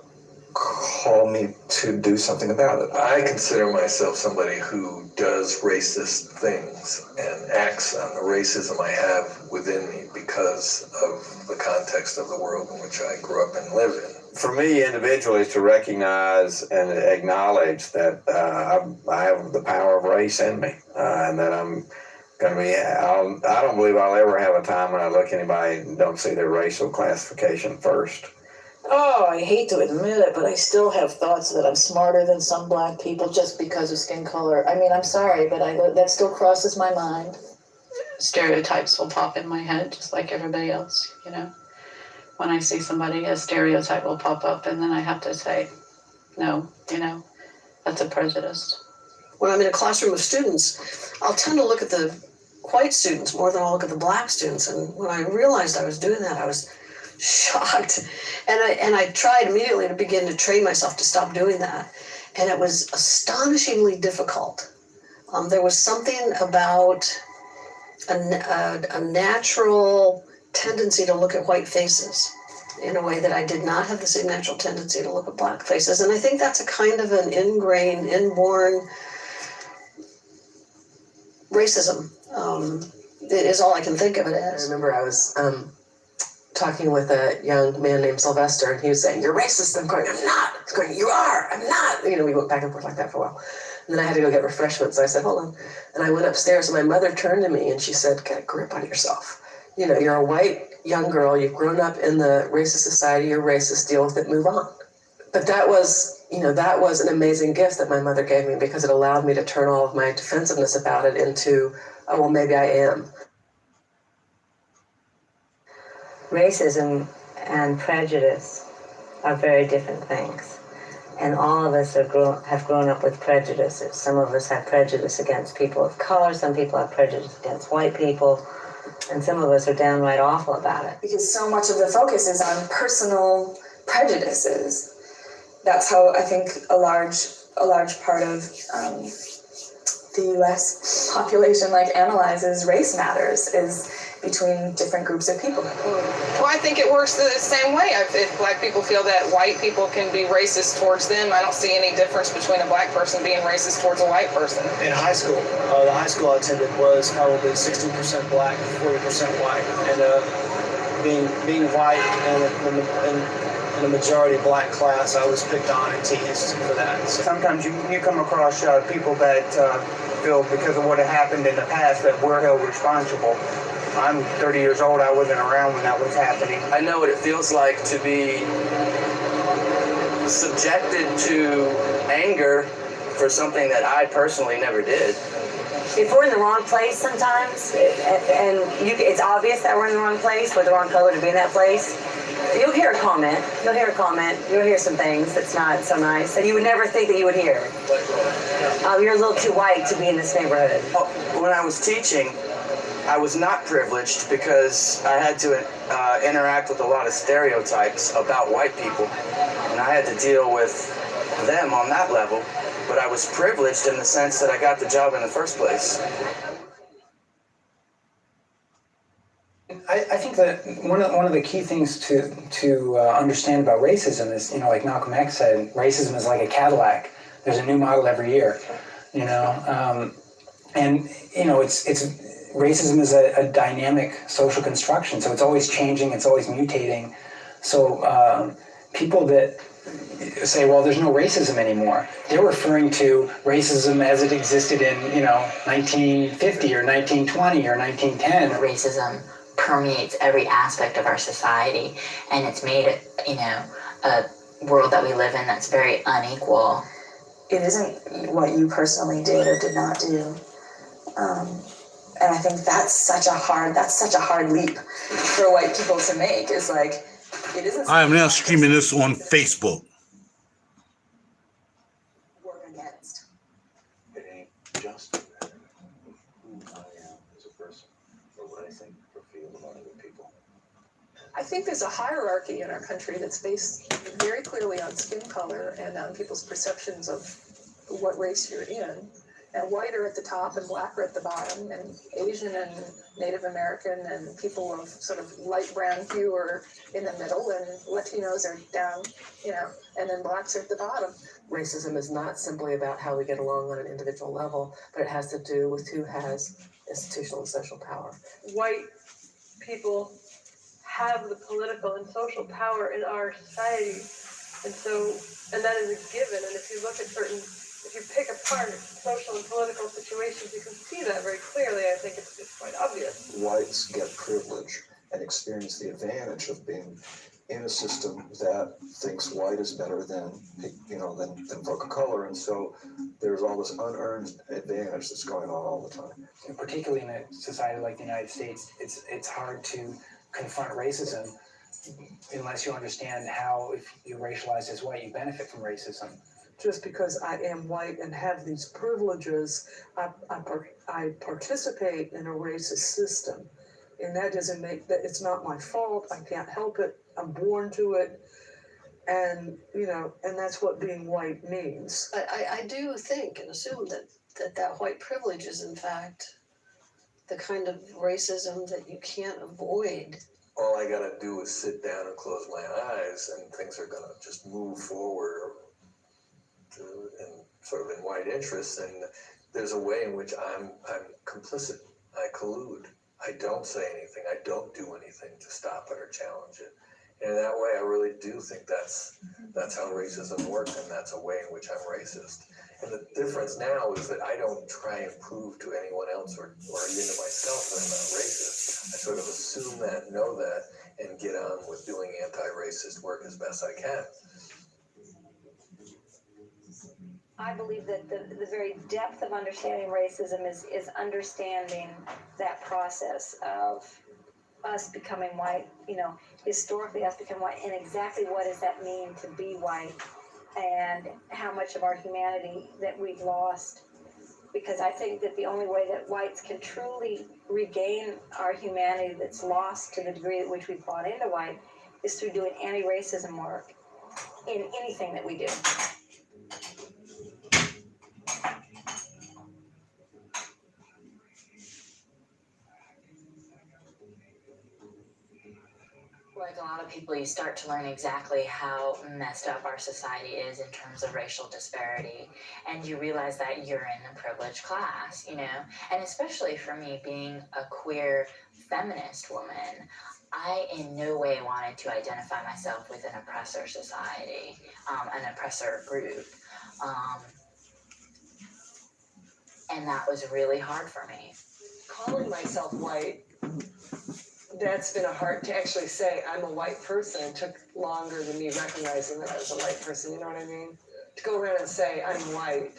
call me to do something about it. I consider myself somebody who does racist things and acts on the racism I have within me because of the context of the world in which I grew up and live in. For me, individually, is to recognize and acknowledge that I have the power of race in me, and that I'm going to be. I don't believe I'll ever have a time when I look at anybody and don't see their racial classification first. Oh, I hate to admit it, but I still have thoughts that I'm smarter than some black people just because of skin color. I'm sorry, but that still crosses my mind. Stereotypes will pop in my head just like everybody else, When I see somebody, a stereotype will pop up, and then I have to say, no, that's a prejudice. When I'm in a classroom of students, I'll tend to look at the white students more than I'll look at the black students. And when I realized I was doing that, I was shocked. And I tried immediately to begin to train myself to stop doing that. And it was astonishingly difficult. There was something about a natural tendency to look at white faces in a way that I did not have the same natural tendency to look at black faces. And I think that's a kind of an ingrained, inborn racism. It is all I can think of it as. I remember I was talking with a young man named Sylvester, and he was saying, "You're racist." I'm going, "I'm not." He's going, "You are." I'm not. We went back and forth like that for a while. And then I had to go get refreshments. So I said, "Hold on." And I went upstairs, and my mother turned to me and she said, "Get a grip on yourself. You're a white young girl. You've grown up in the racist society. You're racist. Deal with it. Move on." But that was that was an amazing gift that my mother gave me because it allowed me to turn all of my defensiveness about it into, oh, well, maybe I am. Racism and prejudice are very different things. And all of us have grown up with prejudices. Some of us have prejudice against people of color, some people have prejudice against white people, and some of us are downright awful about it. Because so much of the focus is on personal prejudices. That's how I think a large part of the U.S. population analyzes race matters is between different groups of people. Well, I think it works the same way. If black people feel that white people can be racist towards them, I don't see any difference between a black person being racist towards a white person. In high school, the high school I attended was probably 60% black, 40% white, and being white and a majority black class, I was picked on and teased for that. So sometimes you come across people that feel because of what had happened in the past that we're held responsible. I'm 30 years old, I wasn't around when that was happening. I know what it feels like to be subjected to anger for something that I personally never did. If we're in the wrong place sometimes, and it's obvious that we're in the wrong place, we're the wrong color to be in that place, you'll hear a comment, you'll hear some things that's not so nice, that you would never think that you would hear. You're a little too white to be in this neighborhood. When I was teaching, I was not privileged because I had to interact with a lot of stereotypes about white people, and I had to deal with them on that level, but I was privileged in the sense that I got the job in the first place. I think that one of the key things to understand about racism is, like Malcolm X said, racism is like a Cadillac. There's a new model every year, and it's racism is a dynamic social construction, so it's always changing, it's always mutating. So people that say, well, there's no racism anymore, they're referring to racism as it existed in 1950 or 1920 or 1910. Racism permeates every aspect of our society, and it's made it, a world that we live in that's very unequal. It isn't what you personally did or did not do. And I think that's such a hard leap for white people to make. Is it isn't. I am now streaming this on Facebook. Work against. It ain't just a matter of who I am as a person, or what I think or feel about other people. I think there's a hierarchy in our country that's based very clearly on skin color and on people's perceptions of what race you're in. And white are at the top and black are at the bottom, and Asian and Native American and people of sort of light brown hue are in the middle, and Latinos are down, and then blacks are at the bottom. Racism is not simply about how we get along on an individual level, but it has to do with who has institutional and social power. White people have the political and social power in our society, and that is a given. And if you look at if you pick apart social and political situations, you can see that very clearly. I think it's quite obvious. Whites get privilege and experience the advantage of being in a system that thinks white is better than folk of color, and so there's all this unearned advantage that's going on all the time. And particularly in a society like the United States, it's hard to confront racism unless you understand how, if you're racialized as white, you benefit from racism. Just because I am white and have these privileges, I participate in a racist system. And that doesn't make that, it's not my fault. I can't help it. I'm born to it. And, and that's what being white means. I do think and assume that white privilege is in fact the kind of racism that you can't avoid. All I gotta do is sit down and close my eyes and things are gonna just move forward and sort of in white interests, and there's a way in which I'm complicit. I collude. I don't say anything. I don't do anything to stop it or challenge it. And in that way, I really do think that's how racism works, and that's a way in which I'm racist. And the difference now is that I don't try and prove to anyone else or even to myself that I'm not racist. I sort of assume that, know that, and get on with doing anti-racist work as best I can. I believe that the very depth of understanding racism is understanding that process of us becoming white, historically us becoming white, and exactly what does that mean to be white, and how much of our humanity that we've lost. Because I think that the only way that whites can truly regain our humanity that's lost to the degree at which we've bought into white is through doing anti-racism work in anything that we do. Like a lot of people, you start to learn exactly how messed up our society is in terms of racial disparity. And you realize that you're in a privileged class, And especially for me, being a queer feminist woman, I in no way wanted to identify myself with an oppressor society, an oppressor group. And that was really hard for me. Calling myself white, that's been a hard to actually say I'm a white person. It took longer than me recognizing that I was a white person, you know what I mean? To go around and say I'm white.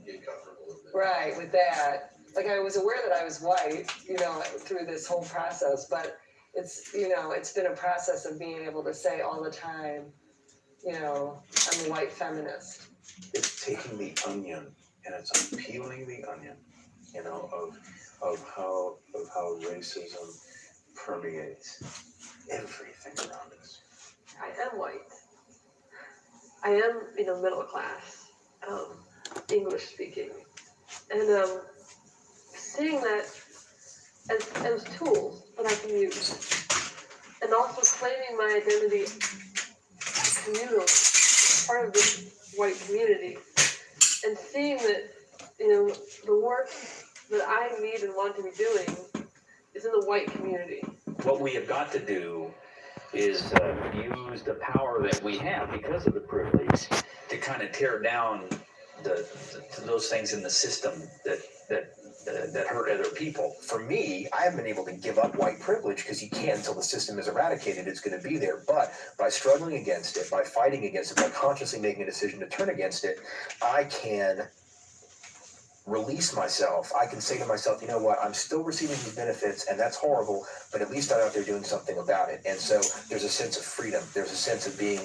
Get comfortable with it. Right, with that. Like I was aware that I was white, through this whole process, but it's been a process of being able to say all the time, I'm a white feminist. It's taking the onion and it's unpeeling the onion, of how racism permeates everything around us. I am white. I am, middle class, English speaking, and seeing that as tools that I can use, and also claiming my identity communally, part of this white community, and seeing that, the work that I need and want to be doing is in the white community. What we have got to do is use the power that we have because of the privilege to kind of tear down those things in the system that hurt other people. For me, I haven't been able to give up white privilege because you can't until the system is eradicated. It's going to be there. But by struggling against it, by fighting against it, by consciously making a decision to turn against it, I can release myself. I can say to myself, you know what, I'm still receiving these benefits and that's horrible, but at least I'm out there doing something about it. And so there's a sense of freedom. There's a sense of being,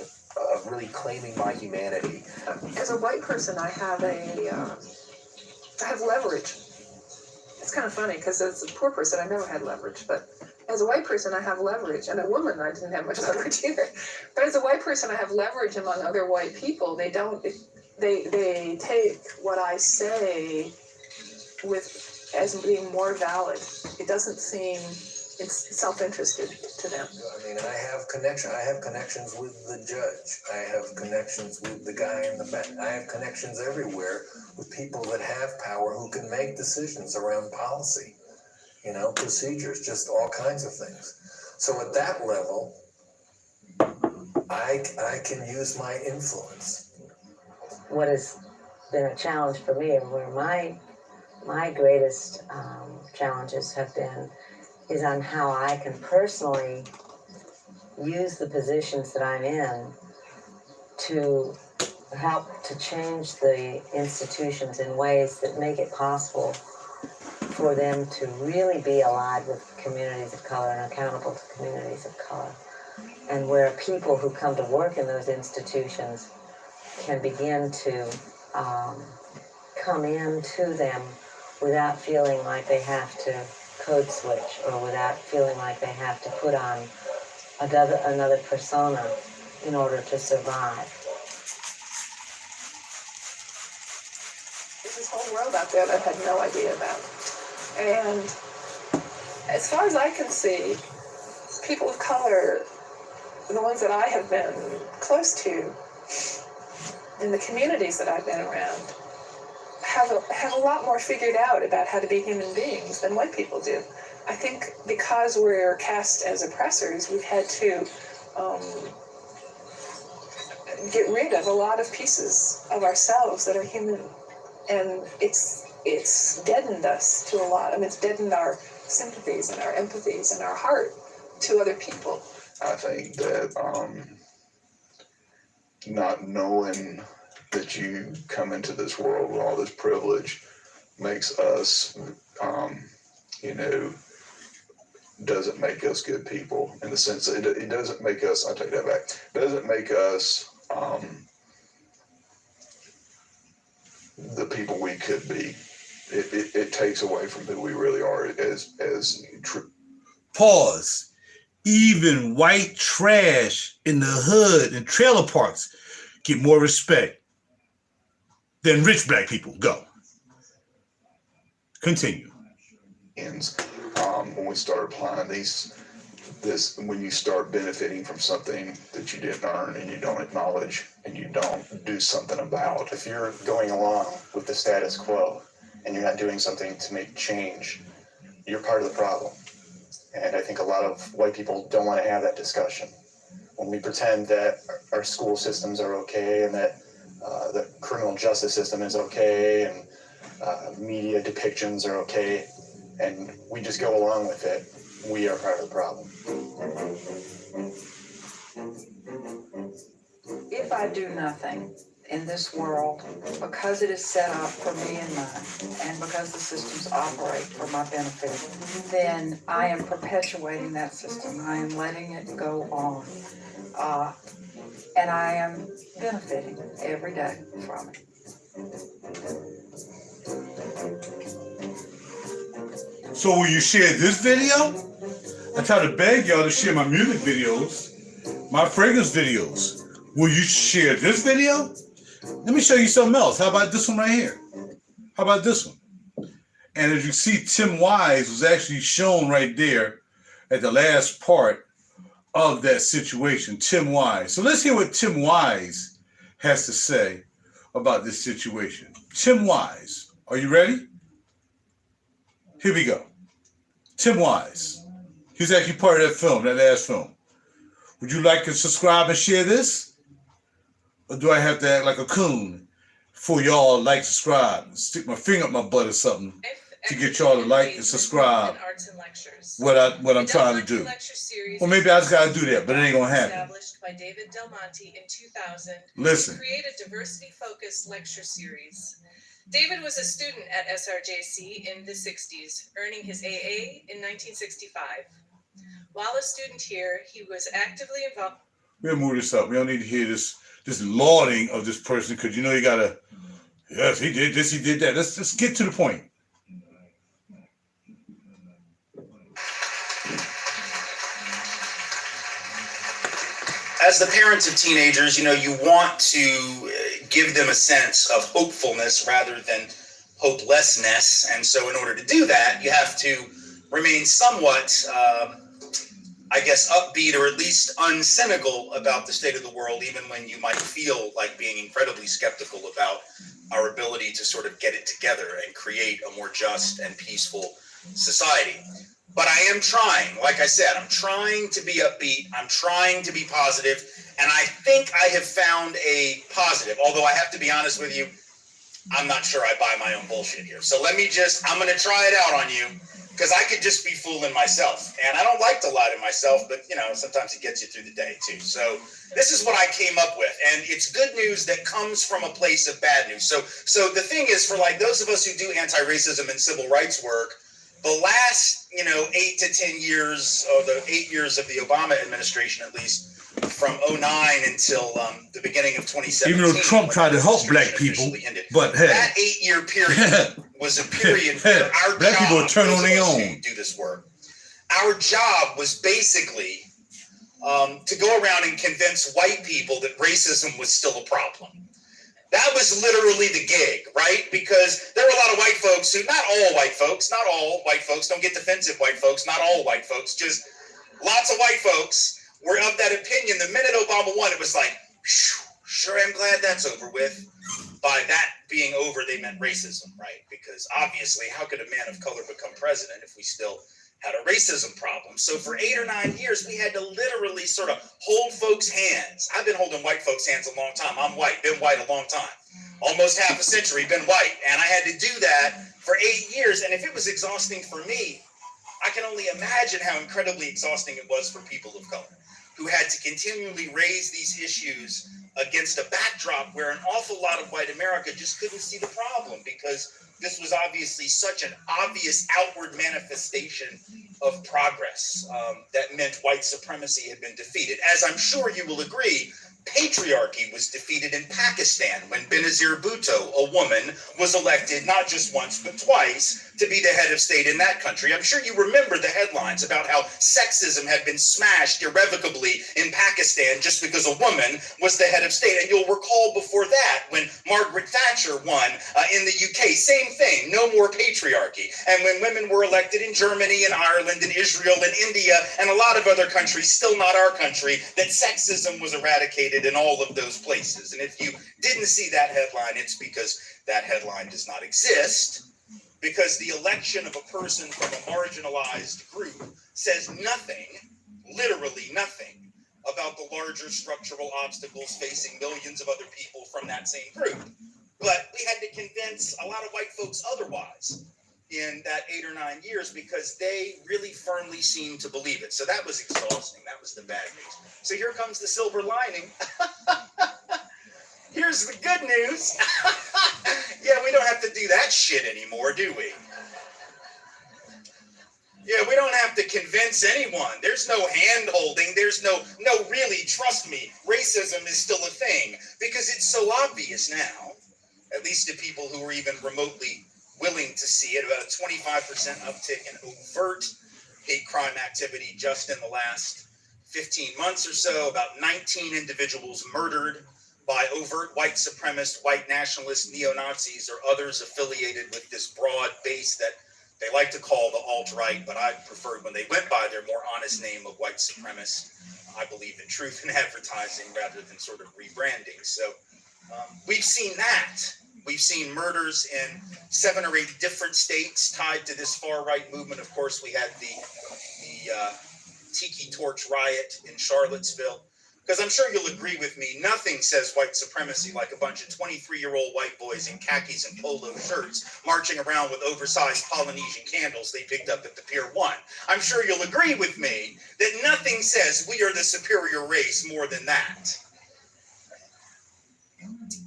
of really claiming my humanity. As a white person, I have leverage. It's kind of funny because as a poor person, I never had leverage, but as a white person, I have leverage. And a woman, I didn't have much leverage either. But as a white person, I have leverage among other white people. They take what I say as being more valid. It doesn't seem self-interested to them. I mean, I have connections with the judge. I have connections with the guy in the back. I have connections everywhere with people that have power who can make decisions around policy, procedures, just all kinds of things. So at that level, I can use my influence. What has been a challenge for me, and where my greatest challenges have been, is on how I can personally use the positions that I'm in to help to change the institutions in ways that make it possible for them to really be allied with communities of color and accountable to communities of color, and where people who come to work in those institutions can begin to come into them without feeling like they have to code switch, or without feeling like they have to put on another persona in order to survive. There's this whole world out there that I had no idea about. And as far as I can see, people of color, the ones that I have been close to, in the communities that I've been around, have a lot more figured out about how to be human beings than white people do. I think because we're cast as oppressors, we've had to get rid of a lot of pieces of ourselves that are human, and it's deadened us to a lot. I mean, it's deadened our sympathies and our empathies and our heart to other people. I think that not knowing that you come into this world with all this privilege makes us, you know, doesn't make us good people in the sense that it doesn't make us, I take that back, doesn't make us the people we could be. It takes away from who we really are as true. Pause. Even white trash in the hood and trailer parks get more respect than rich black people. Go. Continue. When we start applying when you start benefiting from something that you didn't earn and you don't acknowledge and you don't do something about. If you're going along with the status quo and you're not doing something to make change, you're part of the problem. And I think a lot of white people don't want to have that discussion. When we pretend that our school systems are okay and that the criminal justice system is okay and media depictions are okay, and we just go along with it, we are part of the problem. If I do nothing in this world because it is set up for me and mine, and because the systems operate for my benefit, then I am perpetuating that system. I am letting it go on. And I am benefiting every day from it. So will you share this video? I try to beg y'all to share my music videos, my fragrance videos. Will you share this video? Let me show you something else. How about this one right here? How about this one? And as you see, Tim Wise was actually shown right there at the last part of that situation, Tim Wise. So let's hear what Tim Wise has to say about this situation. Tim Wise, are you ready? Here we go. Tim Wise. He's actually part of that film, that last film. Would you like to subscribe and share this? Or do I have to act like a coon for y'all like, subscribe, stick my finger up my butt or something to get y'all to like and subscribe what I'm trying to do? Well, maybe I just gotta do that, but it ain't gonna happen. Established by David Del Monte in 2000 Listen. to create a diversity-focused lecture series. David was a student at SRJC in the 60s, earning his AA in 1965. While a student here, he was actively involved. We'll move this up. We don't need to hear this lauding of this person, because you know you gotta, yes, he did this, he did that. Let's get to the point. As the parents of teenagers, you know, you want to give them a sense of hopefulness rather than hopelessness. And so in order to do that, you have to remain somewhat, I guess, upbeat or at least uncynical about the state of the world, even when you might feel like being incredibly skeptical about our ability to sort of get it together and create a more just and peaceful society. But I am trying, like I said, I'm trying to be upbeat, I'm trying to be positive, and I think I have found a positive, although I have to be honest with you, I'm not sure I buy my own bullshit here. So I'm going to try it out on you, because I could just be fooling myself. And I don't like to lie to myself, but, you know, sometimes it gets you through the day, too. So this is what I came up with. And it's good news that comes from a place of bad news. So the thing is, for like those of us who do anti-racism and civil rights work, the last, 8 to 10 years, or the 8 years of the Obama administration, at least, from 2009 until the beginning of 2017. Even though Trump tried to help black people, but hey. That 8-year period was a period where our black people job, turn on their those of us own. who do this work, our job was basically to go around and convince white people that racism was still a problem. That was literally the gig, right? Because there were a lot of white folks who, not all white folks, don't get defensive white folks, not all white folks, just lots of white folks were of that opinion. The minute Obama won, it was like, sure, I'm glad that's over with. By that being over, they meant racism, right? Because obviously, how could a man of color become president if we still had a racism problem? So for 8 or 9 years, we had to literally sort of hold folks' hands. I've been holding white folks' hands a long time. I'm white, been white a long time. Almost half a century, been white. And I had to do that for 8 years. And if it was exhausting for me, I can only imagine how incredibly exhausting it was for people of color who had to continually raise these issues against a backdrop where an awful lot of white America just couldn't see the problem, because this was obviously such an obvious outward manifestation of progress that meant white supremacy had been defeated. As I'm sure you will agree, patriarchy was defeated in Pakistan when Benazir Bhutto, a woman, was elected not just once but twice to be the head of state in that country. I'm sure you remember the headlines about how sexism had been smashed irrevocably in Pakistan just because a woman was the head of state. And you'll recall before that when Margaret Thatcher won in the UK, same thing, no more patriarchy. And when women were elected in Germany and Ireland and Israel and India and a lot of other countries, still not our country, that sexism was eradicated in all of those places. And if you didn't see that headline, it's because that headline does not exist, because the election of a person from a marginalized group says nothing, literally nothing, about the larger structural obstacles facing millions of other people from that same group. But we had to convince a lot of white folks otherwise in that 8 or 9 years, because they really firmly seemed to believe it. So that was exhausting. That was the bad news. So here comes the silver lining. Here's the good news. Yeah, we don't have to do that shit anymore, do we? Yeah, we don't have to convince anyone. There's no hand holding. There's no, really, trust me, racism is still a thing, because it's so obvious now, at least to people who are even remotely willing to see it. About a 25% uptick in overt hate crime activity just in the last 15 months or so. About 19 individuals murdered by overt white supremacist, white nationalist, neo-Nazis, or others affiliated with this broad base that they like to call the alt-right, but I preferred when they went by their more honest name of white supremacist. I believe in truth in advertising rather than sort of rebranding. So we've seen that. We've seen murders in 7 or 8 different states tied to this far-right movement. Of course, we had the Tiki Torch riot in Charlottesville. Because I'm sure you'll agree with me, nothing says white supremacy like a bunch of 23-year-old white boys in khakis and polo shirts marching around with oversized Polynesian candles they picked up at the Pier 1. I'm sure you'll agree with me that nothing says we are the superior race more than that.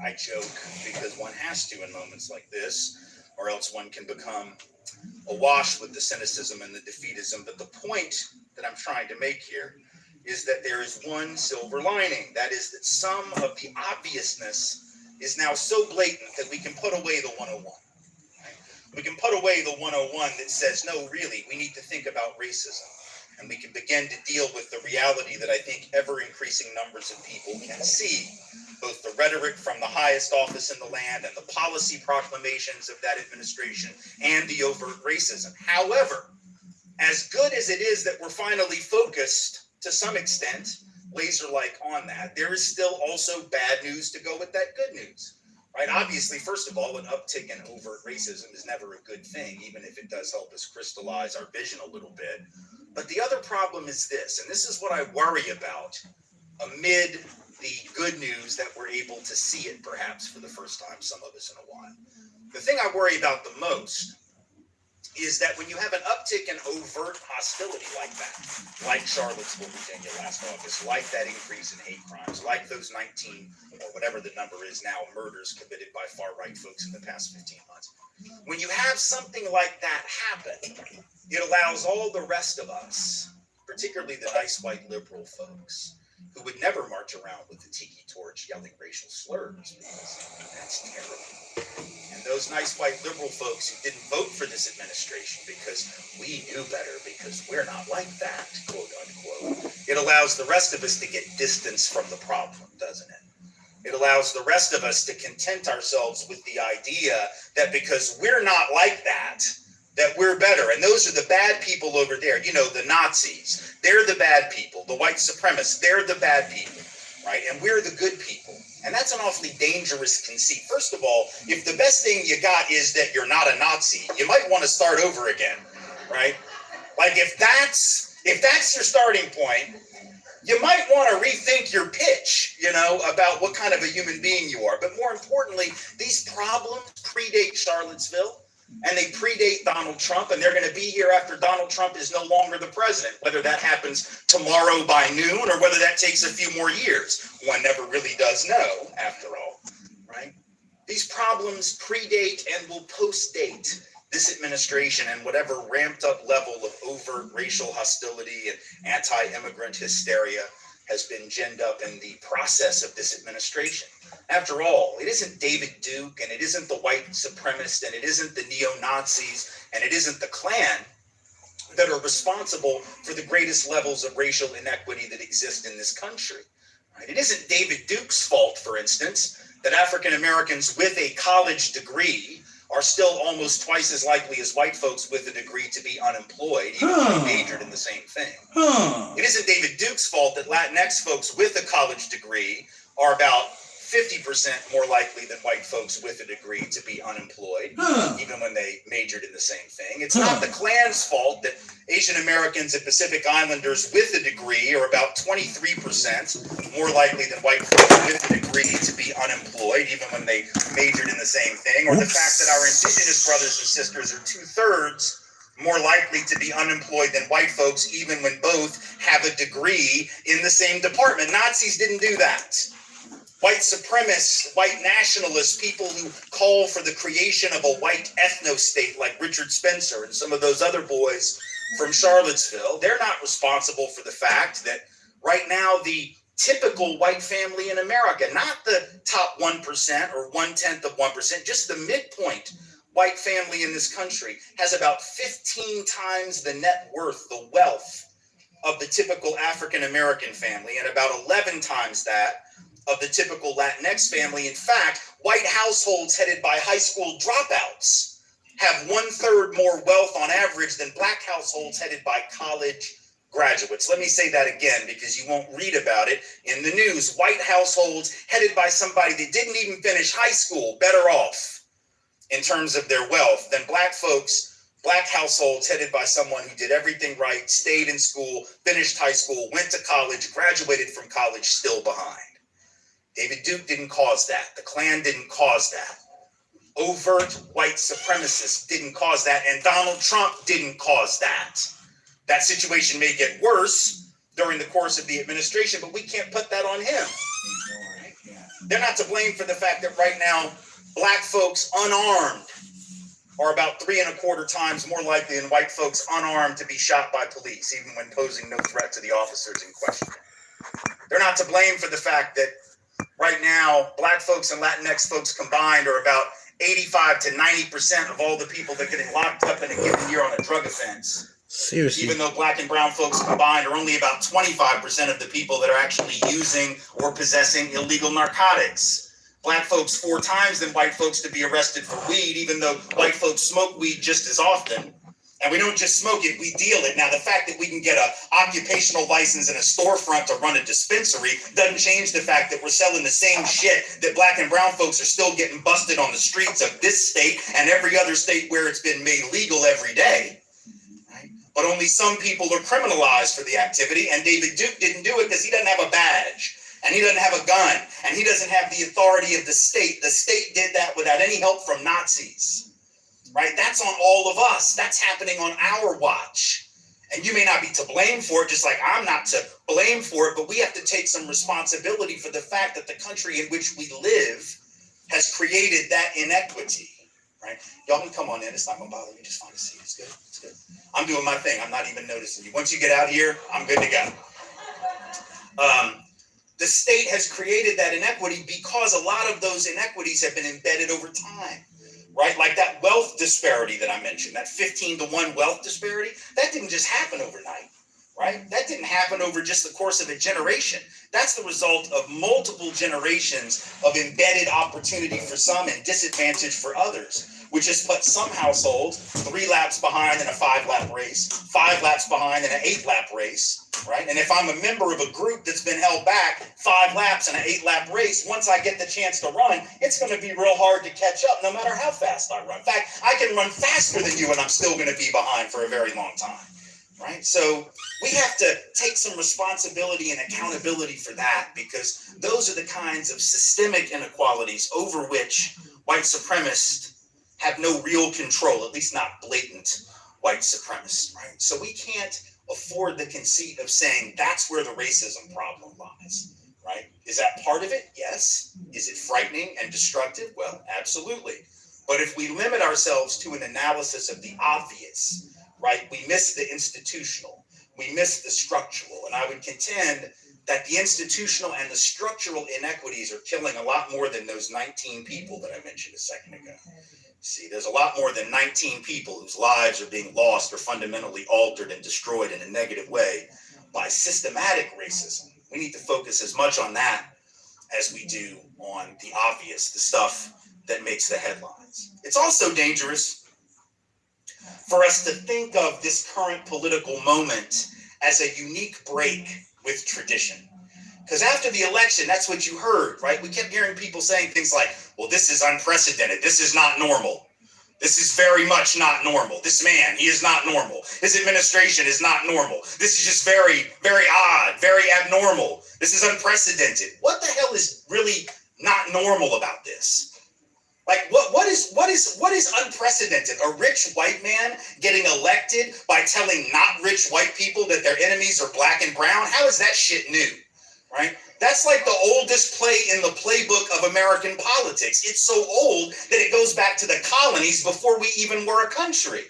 I joke because one has to in moments like this, or else one can become awash with the cynicism and the defeatism. But the point that I'm trying to make here is that there is one silver lining. That is that some of the obviousness is now so blatant that we can put away the 101. Right? We can put away the 101 that says, no, really, we need to think about racism. And we can begin to deal with the reality that I think ever-increasing numbers of people can see, both the rhetoric from the highest office in the land and the policy proclamations of that administration and the overt racism. However, as good as it is that we're finally focused to some extent, laser-like on that, there is still also bad news to go with that good news, right? Obviously, first of all, an uptick in overt racism is never a good thing, even if it does help us crystallize our vision a little bit. But the other problem is this, and this is what I worry about amid the good news that we're able to see it perhaps for the first time, some of us in a while. The thing I worry about the most is that when you have an uptick in overt hostility like that, like Charlottesville, Virginia last August, like that increase in hate crimes, like those 19 or whatever the number is now, murders committed by far-right folks in the past 15 months, when you have something like that happen, it allows all the rest of us, particularly the nice white liberal folks, who would never march around with the tiki torch yelling racial slurs, because that's terrible. And those nice white liberal folks who didn't vote for this administration because we knew better, because we're not like that, quote unquote. It allows the rest of us to get distance from the problem, doesn't it? It allows the rest of us to content ourselves with the idea that because we're not like that, that we're better. And those are the bad people over there. You know, the Nazis, they're the bad people. The white supremacists, they're the bad people, right? And we're the good people. And that's an awfully dangerous conceit. First of all, if the best thing you got is that you're not a Nazi, you might want to start over again, right? Like if that's your starting point, you might want to rethink your pitch, you know, about what kind of a human being you are. But more importantly, these problems predate Charlottesville. And they predate Donald Trump, and they're going to be here after Donald Trump is no longer the president, whether that happens tomorrow by noon or whether that takes a few more years. One never really does know, after all, right? These problems predate and will post-date this administration and whatever ramped up level of overt racial hostility and anti-immigrant hysteria has been ginned up in the process of this administration. After all, it isn't David Duke, and it isn't the white supremacist, and it isn't the neo-Nazis, and it isn't the Klan that are responsible for the greatest levels of racial inequity that exist in this country. Right? It isn't David Duke's fault, for instance, that African Americans with a college degree are still almost twice as likely as white folks with a degree to be unemployed, even though they majored in the same thing. It isn't David Duke's fault that Latinx folks with a college degree are about 50% more likely than white folks with a degree to be unemployed, even when they majored in the same thing. It's not the Klan's fault that Asian Americans and Pacific Islanders with a degree are about 23% more likely than white folks with a degree to be unemployed, even when they majored in the same thing, or the fact that our indigenous brothers and sisters are 2/3 more likely to be unemployed than white folks, even when both have a degree in the same department. Nazis didn't do that. White supremacists, white nationalists, people who call for the creation of a white ethno-state like Richard Spencer and some of those other boys from Charlottesville, they're not responsible for the fact that right now the typical white family in America, not the top 1% or 1/10 of 1%, just the midpoint white family in this country has about 15 times the net worth, the wealth of the typical African American family, and about 11 times that of the typical Latinx family. In fact, white households headed by high school dropouts have 1/3 more wealth on average than black households headed by college graduates. Let me say that again because you won't read about it in the news. White households headed by somebody that didn't even finish high school better off in terms of their wealth than black folks, black households headed by someone who did everything right, stayed in school, finished high school, went to college, graduated from college, still behind. David Duke didn't cause that. The Klan didn't cause that. Overt white supremacists didn't cause that. And Donald Trump didn't cause that. That situation may get worse during the course of the administration, but we can't put that on him. They're not to blame for the fact that right now, black folks unarmed are about 3.25 times more likely than white folks unarmed to be shot by police, even when posing no threat to the officers in question. They're not to blame for the fact that right now, black folks and Latinx folks combined are about 85 to 90% of all the people that are getting locked up in a given year on a drug offense. Seriously. Even though black and brown folks combined are only about 25% of the people that are actually using or possessing illegal narcotics. Black folks 4 times than white folks to be arrested for weed, even though white folks smoke weed just as often. And we don't just smoke it, we deal it. Now, the fact that we can get an occupational license in a storefront to run a dispensary doesn't change the fact that we're selling the same shit that black and brown folks are still getting busted on the streets of this state and every other state where it's been made legal every day. Right? But only some people are criminalized for the activity, and David Duke didn't do it because he doesn't have a badge, and he doesn't have a gun, and he doesn't have the authority of the state. The state did that without any help from Nazis. Right? That's on all of us. That's happening on our watch. And you may not be to blame for it, just like I'm not to blame for it, but we have to take some responsibility for the fact that the country in which we live has created that inequity. Right? Y'all can come on in. It's not going to bother me. Just find a seat. It's good. It's good. I'm doing my thing. I'm not even noticing you. Once you get out here, I'm good to go. The state has created that inequity because a lot of those inequities have been embedded over time. Right? Like that wealth disparity that I mentioned, that 15-to-1 wealth disparity, that didn't just happen overnight, right? That didn't happen over just the course of a generation. That's the result of multiple generations of embedded opportunity for some and disadvantage for others, which has put some households 3 laps behind in a 5-lap race, 5 laps behind in an 8-lap race, right? And if I'm a member of a group that's been held back 5 laps in an 8-lap race, once I get the chance to run, it's going to be real hard to catch up no matter how fast I run. In fact, I can run faster than you and I'm still going to be behind for a very long time, right? So we have to take some responsibility and accountability for that, because those are the kinds of systemic inequalities over which white supremacists have no real control, at least not blatant white supremacists, right? So we can't afford the conceit of saying that's where the racism problem lies, right? Is that part of it? Yes. Is it frightening and destructive? Well, absolutely. But if we limit ourselves to an analysis of the obvious, right, we miss the institutional, we miss the structural. And I would contend that the institutional and the structural inequities are killing a lot more than those 19 people that I mentioned a second ago. See, there's a lot more than 19 people whose lives are being lost or fundamentally altered and destroyed in a negative way by systematic racism. We need to focus as much on that as we do on the obvious, the stuff that makes the headlines. It's also dangerous for us to think of this current political moment as a unique break with tradition. Because after the election, that's what you heard, right? We kept hearing people saying things like, well, this is unprecedented. This is not normal. This is very much not normal. This man, he is not normal. His administration is not normal. This is just very, very odd, very abnormal. This is unprecedented. What the hell is really not normal about this? Like, what is unprecedented? A rich white man getting elected by telling not rich white people that their enemies are black and brown? How is that shit new? Right? That's like the oldest play in the playbook of American politics. It's so old that it goes back to the colonies before we even were a country.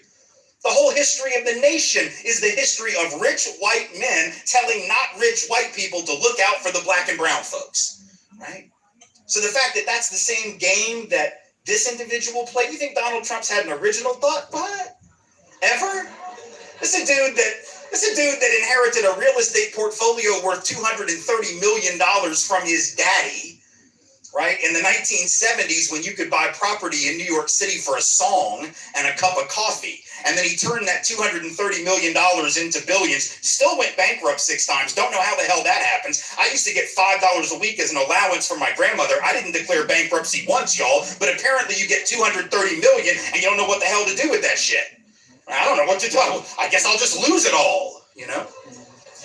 The whole history of the nation is the history of rich white men telling not rich white people to look out for the black and brown folks, right? So the fact that that's the same game that this individual played, you think Donald Trump's had an original thought? What? Ever? This is a dude that inherited a real estate portfolio worth $230 million from his daddy, right? In the 1970s, when you could buy property in New York City for a song and a cup of coffee. And then he turned that $230 million into billions, still went bankrupt 6 times. Don't know how the hell that happens. I used to get $5 a week as an allowance from my grandmother. I didn't declare bankruptcy once, y'all, but apparently you get $230 million and you don't know what the hell to do with that shit. I don't know what to do. I guess I'll just lose it all, you know?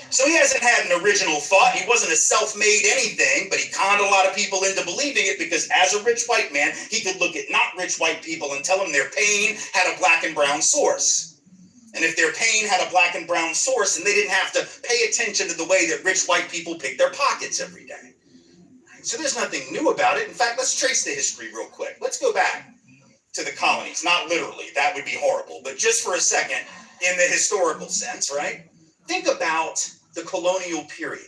So he hasn't had an original thought. He wasn't a self-made anything, but he conned a lot of people into believing it because as a rich white man, he could look at not rich white people and tell them their pain had a black and brown source. And if their pain had a black and brown source, then they didn't have to pay attention to the way that rich white people pick their pockets every day. So there's nothing new about it. In fact, let's trace the history real quick. Let's go back to the colonies. Not literally, that would be horrible, but just for a second, in the historical sense, right? Think about the colonial period,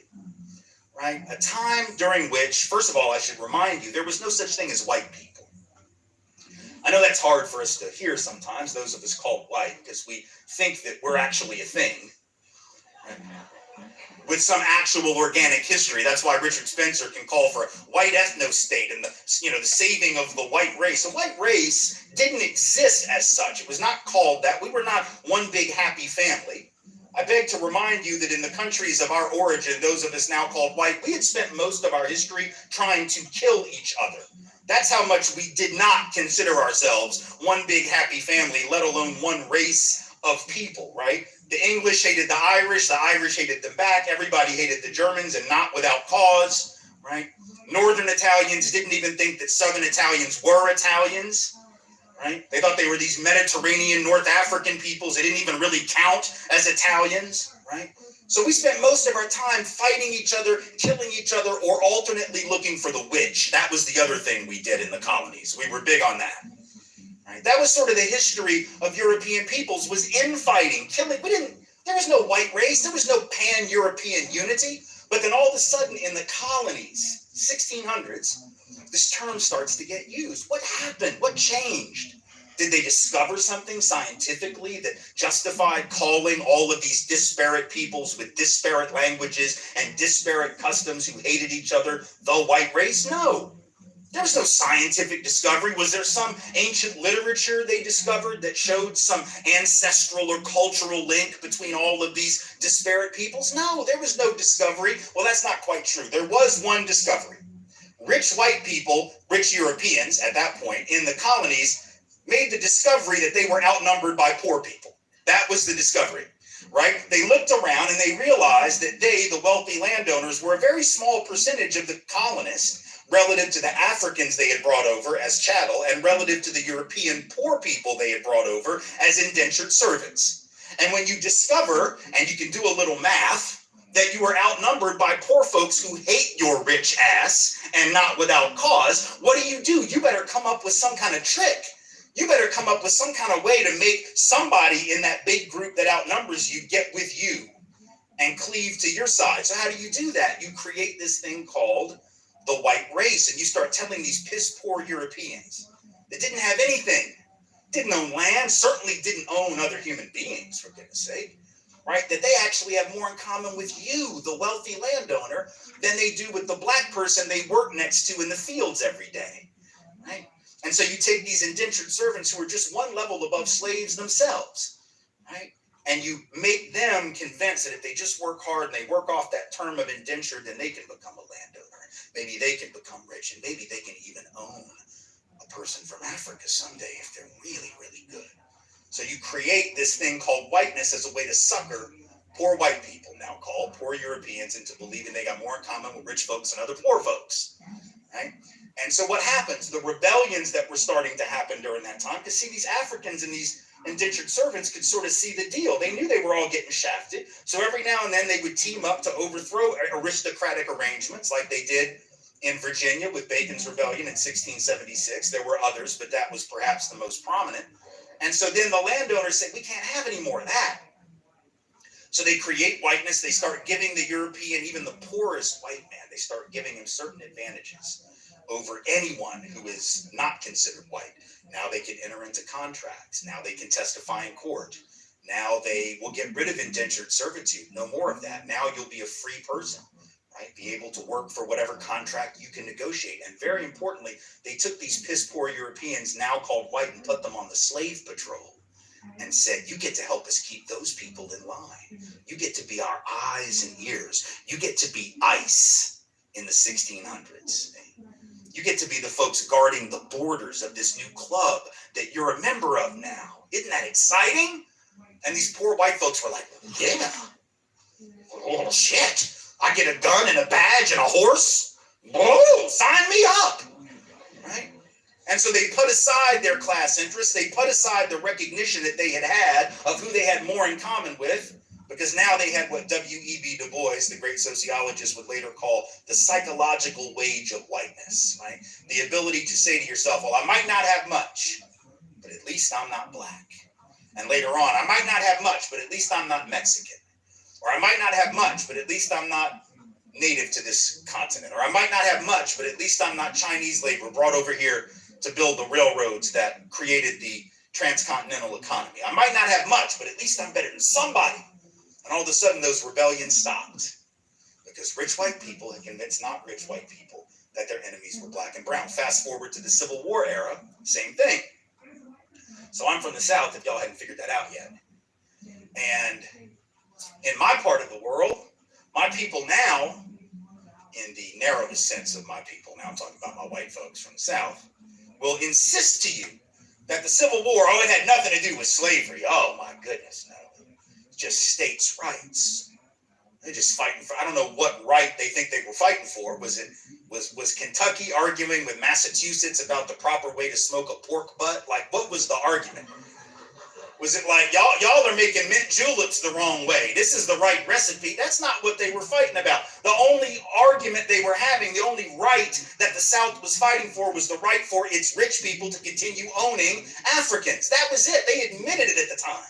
right? A time during which, first of all, I should remind you, there was no such thing as white people. I know that's hard for us to hear sometimes, those of us called white, because we think that we're actually a thing, right? With some actual organic history. That's why Richard Spencer can call for a white ethno-state and the saving of the white race. The white race didn't exist as such. It was not called that. We were not one big happy family. I beg to remind you that in the countries of our origin, those of us now called white, we had spent most of our history trying to kill each other. That's how much we did not consider ourselves one big happy family, let alone one race of people, right? The English hated the Irish hated them back, everybody hated the Germans, and not without cause, right? Northern Italians didn't even think that Southern Italians were Italians, right? They thought they were these Mediterranean North African peoples. They didn't even really count as Italians, right? So we spent most of our time fighting each other, killing each other, or alternately looking for the witch. That was the other thing we did in the colonies. We were big on that. Right? That was sort of the history of European peoples, was infighting, killing. There was no white race. There was no pan-European unity. But then all of a sudden in the colonies, 1600s, this term starts to get used. What happened? What changed? Did they discover something scientifically that justified calling all of these disparate peoples with disparate languages and disparate customs who hated each other the white race? No. There was no scientific discovery. Was there some ancient literature they discovered that showed some ancestral or cultural link between all of these disparate peoples? No, there was no discovery. Well, that's not quite true. There was one discovery. Rich white people, rich Europeans at that point in the colonies, made the discovery that they were outnumbered by poor people. That was the discovery, right? They looked around and they realized that they, the wealthy landowners, were a very small percentage of the colonists, relative to the Africans they had brought over as chattel, and relative to the European poor people they had brought over as indentured servants. And when you discover, and you can do a little math, that you are outnumbered by poor folks who hate your rich ass, and not without cause, what do? You better come up with some kind of trick. You better come up with some kind of way to make somebody in that big group that outnumbers you get with you and cleave to your side. So how do you do that? You create this thing called the white race, and you start telling these piss poor Europeans that didn't have anything, didn't own land, certainly didn't own other human beings, for goodness sake, right? That they actually have more in common with you, the wealthy landowner, than they do with the black person they work next to in the fields every day, right? And so you take these indentured servants who are just one level above slaves themselves, right? And you make them convinced that if they just work hard and they work off that term of indenture, then they can become a landowner. Maybe they can become rich, and maybe they can even own a person from Africa someday if they're really, really good. So you create this thing called whiteness as a way to sucker poor white people, now called poor Europeans, into believing they got more in common with rich folks and other poor folks, right? And so what happens? The rebellions that were starting to happen during that time, because see, these Africans and these indentured servants could sort of see the deal. They knew they were all getting shafted. So every now and then they would team up to overthrow aristocratic arrangements like they did in Virginia with Bacon's Rebellion in 1676. There were others, but that was perhaps the most prominent. And so then the landowners said, we can't have any more of that. So they create whiteness. They start giving the European, even the poorest white man, they start giving him certain advantages over anyone who is not considered white. Now they can enter into contracts. Now they can testify in court. Now they will get rid of indentured servitude. No more of that. Now you'll be a free person, right? Be able to work for whatever contract you can negotiate. And very importantly, they took these piss poor Europeans, now called white, and put them on the slave patrol and said, you get to help us keep those people in line. You get to be our eyes and ears. You get to be ICE in the 1600s. You get to be the folks guarding the borders of this new club that you're a member of now. Isn't that exciting? And these poor white folks were like, yeah, oh shit, I get a gun and a badge and a horse? Whoa, sign me up, right? And so they put aside their class interests. They put aside the recognition that they had of who they had more in common with, because now they had what W.E.B. Du Bois, the great sociologist, would later call the psychological wage of whiteness, right? The ability to say to yourself, well, I might not have much, but at least I'm not black. And later on, I might not have much, but at least I'm not Mexican. Or I might not have much, but at least I'm not native to this continent. Or I might not have much, but at least I'm not Chinese labor brought over here to build the railroads that created the transcontinental economy. I might not have much, but at least I'm better than somebody. And all of a sudden, those rebellions stopped because rich white people had convinced not rich white people that their enemies were black and brown. Fast forward to the Civil War era, same thing. So I'm from the South, if y'all hadn't figured that out yet. And in my part of the world, my people now, in the narrowest sense of my people, now I'm talking about my white folks from the South, will insist to you that the Civil War, oh, it had nothing to do with slavery. Oh, my goodness, no. Just states' rights. They're just fighting for, I don't know what right they think they were fighting for. Was Kentucky arguing with Massachusetts about the proper way to smoke a pork butt? Like, what was the argument? Was it like, y'all are making mint juleps the wrong way. This is the right recipe. That's not what they were fighting about. The only argument they were having, the only right that the South was fighting for was the right for its rich people to continue owning Africans. That was it. They admitted it at the time.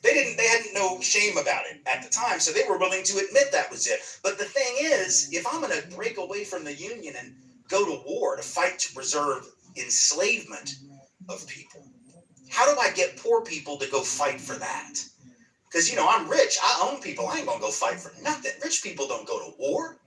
They had no shame about it at the time, so they were willing to admit that was it. But the thing is, if I'm going to break away from the Union and go to war to fight to preserve enslavement of people, how do I get poor people to go fight for that? Because, I'm rich. I own people. I ain't going to go fight for nothing. Rich people don't go to war.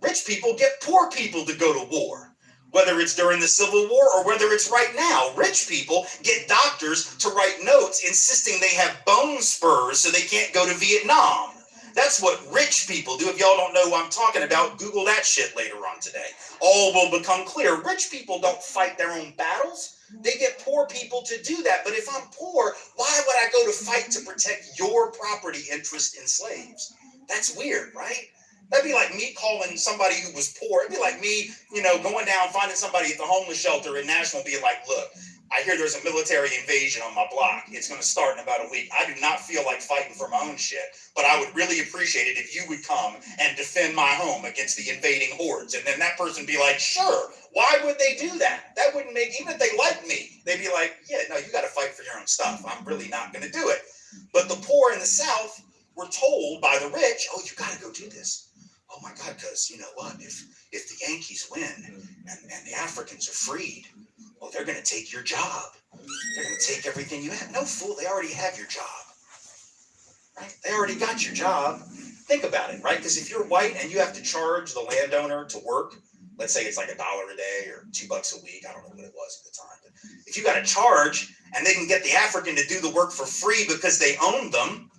Rich people get poor people to go to war. Whether it's during the Civil War or whether it's right now, rich people get doctors to write notes insisting they have bone spurs so they can't go to Vietnam. That's what rich people do. If y'all don't know who I'm talking about, Google that shit later on today. All will become clear. Rich people don't fight their own battles. They get poor people to do that. But if I'm poor, why would I go to fight to protect your property interest in slaves? That's weird, right? That'd be like me calling somebody who was poor. It'd be like me, going down, finding somebody at the homeless shelter in Nashville, being like, look, I hear there's a military invasion on my block. It's going to start in about a week. I do not feel like fighting for my own shit, but I would really appreciate it if you would come and defend my home against the invading hordes. And then that person be like, sure, why would they do that? That wouldn't make, even if they like me, they'd be like, yeah, no, you got to fight for your own stuff. I'm really not going to do it. But the poor in the South were told by the rich, oh, you got to go do this. Oh my God, because you know what? If the Yankees win and the Africans are freed, well, they're going to take your job. They're going to take everything you have. No, fool, they already have your job. Right? They already got your job. Think about it, right? Because if you're white and you have to charge the landowner to work, let's say it's like $1 a day or $2 a week. I don't know what it was at the time. But if you got to charge and they can get the African to do the work for free because they own them,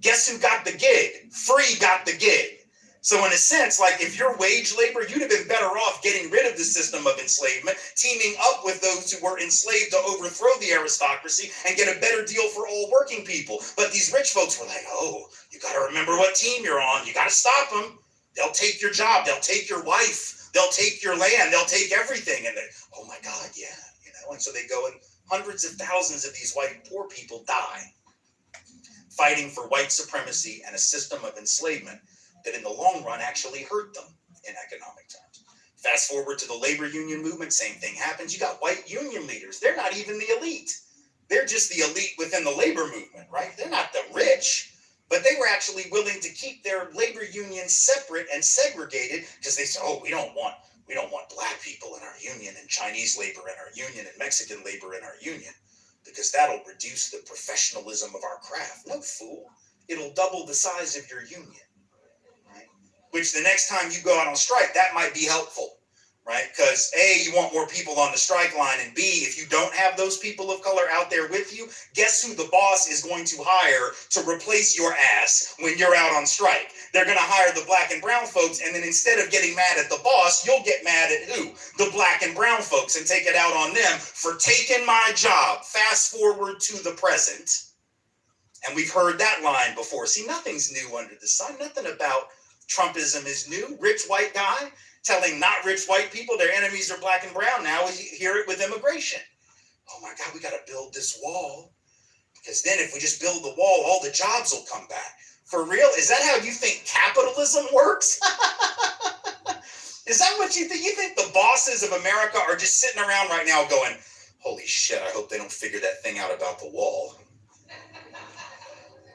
guess who got the gig? Free got the gig. So in a sense, like if you're wage labor, you'd have been better off getting rid of the system of enslavement, teaming up with those who were enslaved to overthrow the aristocracy and get a better deal for all working people. But these rich folks were like, oh, you got to remember what team you're on. You got to stop them. They'll take your job. They'll take your wife. They'll take your land. They'll take everything. And they, oh my God, yeah. And so they go and hundreds of thousands of these white poor people die fighting for white supremacy and a system of enslavement that in the long run actually hurt them in economic terms. Fast forward to the labor union movement, same thing happens. You got white union leaders. They're not even the elite. They're just the elite within the labor movement, right? They're not the rich, but they were actually willing to keep their labor unions separate and segregated because they said, oh, we don't want black people in our union and Chinese labor in our union and Mexican labor in our union because that'll reduce the professionalism of our craft. No, fool. It'll double the size of your union. Which the next time you go out on strike, that might be helpful, right? Because A, you want more people on the strike line, and B, if you don't have those people of color out there with you, guess who the boss is going to hire to replace your ass when you're out on strike? They're going to hire the black and brown folks, and then instead of getting mad at the boss, you'll get mad at who? The black and brown folks, and take it out on them for taking my job. Fast forward to the present, and we've heard that line before. See, nothing's new under the sun. Nothing about Trumpism is new. Rich white guy telling not rich white people their enemies are black and brown. Now we hear it with immigration. Oh my God, we got to build this wall because then if we just build the wall, all the jobs will come back. For real? Is that how you think capitalism works? Is that what you think? You think the bosses of America are just sitting around right now going, holy shit, I hope they don't figure that thing out about the wall.